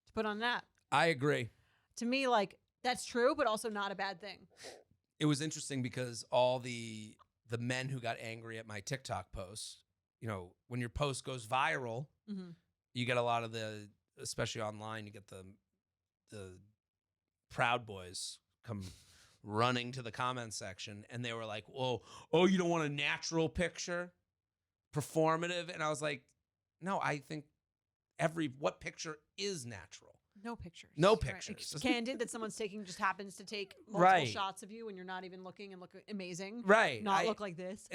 to put on an app. I agree. To me, like that's true, but also not a bad thing. It was interesting because all the men who got angry at my TikTok posts, when your post goes viral, Mm-hmm. you get a lot of especially online, you get the Proud Boys come running to the comment section, and they were like, oh, you don't want a natural picture, performative? And I was like, no, I think what picture is natural? No pictures. No Right. pictures. It's candid that someone's just happens to take multiple Right. shots of you and you're not even looking and look amazing. Right. Not look like this.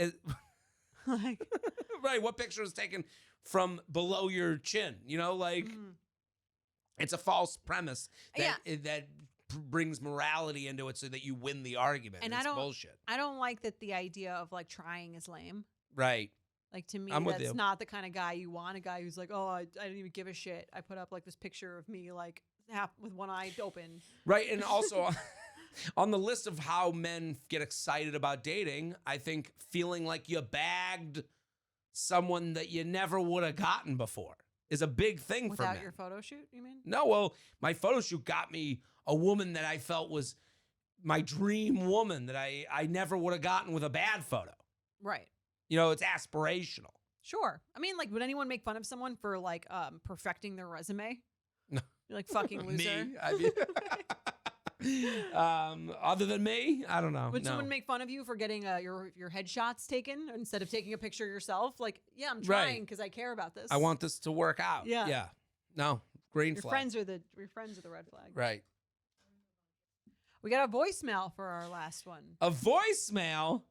Like Right. What picture is taken from below your chin? mhm. It's a false premise Yeah. that brings morality into it so that you win the argument. And it's I don't- bullshit. I don't like that the idea of like trying is lame. Right. Like to me, I'm with that's you. not the kind of guy you want. A guy who's like, oh, I didn't even give a shit. I put up like this picture of me like half with one eye open. Right. And also on the list of how men get excited about dating, I think feeling like you bagged someone that you never would have gotten before is a big thing for Without men. your photo shoot, you mean? No, well, my photo shoot got me a woman that I felt was my dream woman that I never would have gotten with a bad photo. Right. It's aspirational. Sure. I mean, like, would anyone make fun of someone for like perfecting their resume? No. You're like fucking loser. Me? I mean, other than me, I don't know. Would no. someone make fun of you for getting your headshots taken instead of taking a picture yourself? Like, yeah, I'm Right. trying because I care about this. I want this to work out. Yeah. Yeah. No, green your flag. friends are the red flag. Right. We got a voicemail for our last one. A voicemail.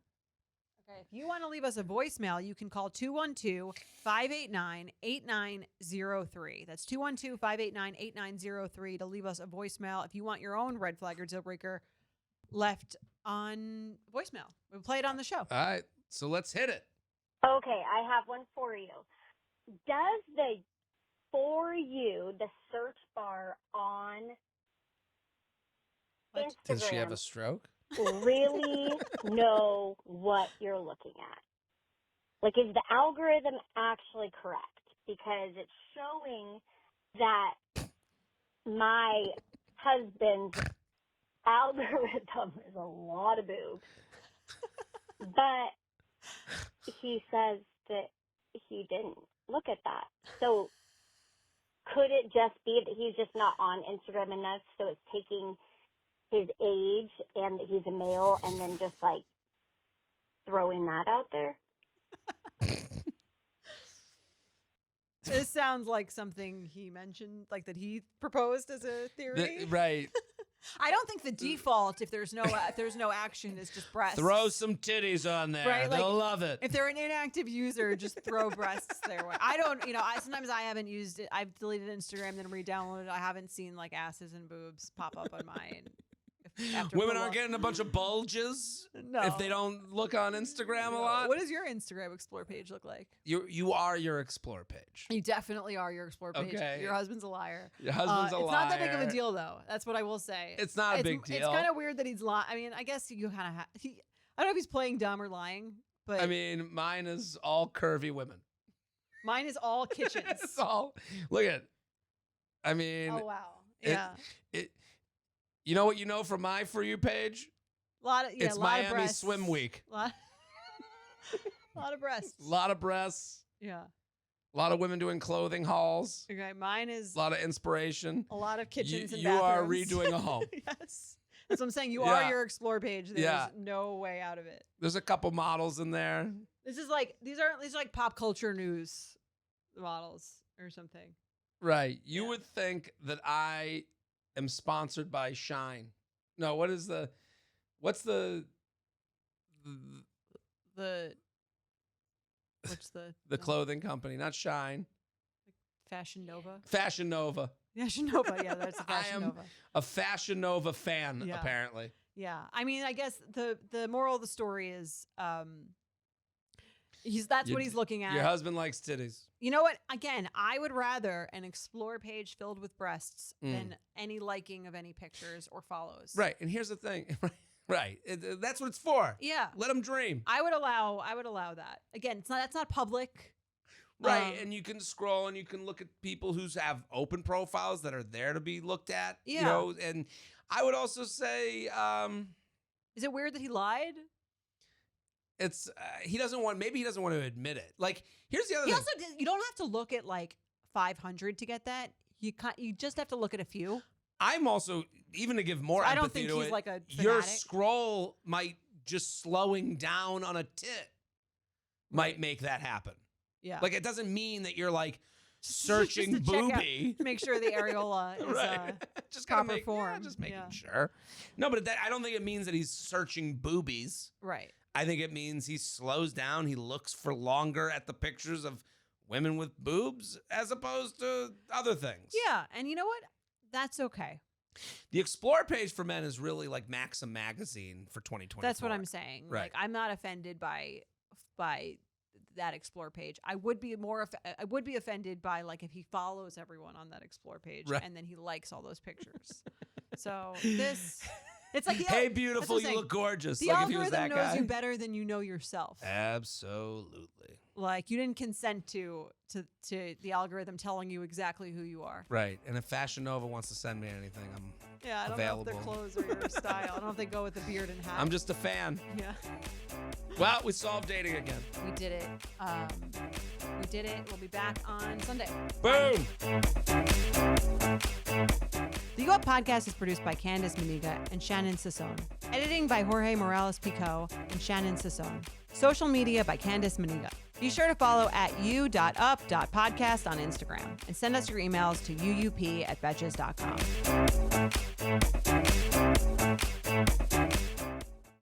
Okay, if you want to leave us a voicemail, you can call 212-589-8903. That's 212-589-8903 to leave us a voicemail if you want your own red flag or deal breaker left on voicemail. We'll play it on the show. All right. So let's hit it. Okay, I have one for you. Does the For You, the search bar on What? Does she have a Instagram, stroke? really know what you're looking at? Like, is the algorithm actually correct? Because it's showing that my husband's algorithm is a lot of boobs. But he says that he didn't look at that. So could it just be that he's just not on Instagram enough, so it's taking his age and that he's a male and then just like throwing that out there? This sounds like something he mentioned, like that he proposed as a theory. Right. I don't think the default, if there's no action, is just breasts. Throw some titties on there. Right, like, They'll love it. If they're an inactive user, just throw breasts their way. I don't, sometimes I haven't used it. I've deleted Instagram, then re-downloaded. I haven't seen like asses and boobs pop up on mine. Women aren't getting a bunch of bulges No. if they don't look on Instagram a lot. What does your Instagram Explore page look like? You are your Explore page. You definitely are your Explore page. Okay. Your husband's a liar. Your husband's a liar. It's not that big of a deal, though. That's what I will say. It's not a big deal. It's kind of weird that he's lying. I mean, I guess you kind of I don't know if he's playing dumb or lying, but I mean, mine is all curvy women. mine is all kitchens. It's all. Look at. I mean. Oh wow. It- Yeah. You know what you know from my For You page? A lot of It's a lot of Miami breasts. Swim Week. Lot of breasts. A lot of breasts. Yeah. A lot of women doing clothing hauls. Okay. Mine is A lot of inspiration. a lot of kitchens and you are bathrooms. redoing a home. Yes. That's what I'm saying. You Yeah. are your Explore page. There's Yeah. no way out of it. There's a couple models in there. This is like these are like pop culture news models or something. Right. You Yeah. would think that I am sponsored by Shine. No, what's the What's the clothing company? Not Shine. Fashion Nova? Fashion Nova. Fashion Nova. Yeah, that's a I Fashion am Nova. a Fashion Nova fan, Yeah. apparently. Yeah. I mean, I guess the moral of the story is that's Your- what he's looking at. Your husband likes titties. You know what? Again, I would rather an Explore page filled with breasts than any liking of any pictures or follows. Right. And here's the thing. Right. That's what it's for. Yeah. Let them dream. I would allow that. Again, that's not public. Right. And you can scroll and you can look at people who have open profiles that are there to be looked at. Yeah. You know, and I would also say Is it weird that he lied? it's maybe he doesn't want to admit it. Like, here's the other He thing. also you don't have to look at like 500 to get that. You just have to look at a few. I'm also, even to give more I don't empathy think to he's it, like a your fanatic. scroll might just slowing down on a tit might make that happen. Yeah. Like, it doesn't mean that you're like searching Just to check out- booby. to make sure the areola is Right. Just gotta proper form. just making Yeah. sure. No, but I don't think it means that he's searching boobies. right. I think it means he slows down. He looks for longer at the pictures of women with boobs as opposed to other things. Yeah, and you know what? That's okay. The Explore page for men is really like Maxim magazine for 2024. That's what I'm saying. Right. Like I'm not offended by that Explore page. I would be offended by like if he follows everyone on that Explore page Right. and then he likes all those pictures. So it's like Hey, that's beautiful, what I'm you saying. look gorgeous. The Like if he was algorithm that knows guy. you better than you know yourself. Absolutely. Like you didn't consent to the algorithm telling you exactly who you are. Right. And if Fashion Nova wants to send me anything, Yeah, I don't know if their Available. clothes are your style. I don't know if they go with the beard and hat. I'm just a fan. yeah. Well, we solved dating again. We did it. We did it. We'll be back on Sunday. Boom. The U Up Podcast is produced by Candace Maniga and Shannon Sassone. Editing by Jorge Morales-Pico and Shannon Sassone. Social media by Candace Maniga. Be sure to follow at u.up.podcast on Instagram and send us your emails to uup@betches.com.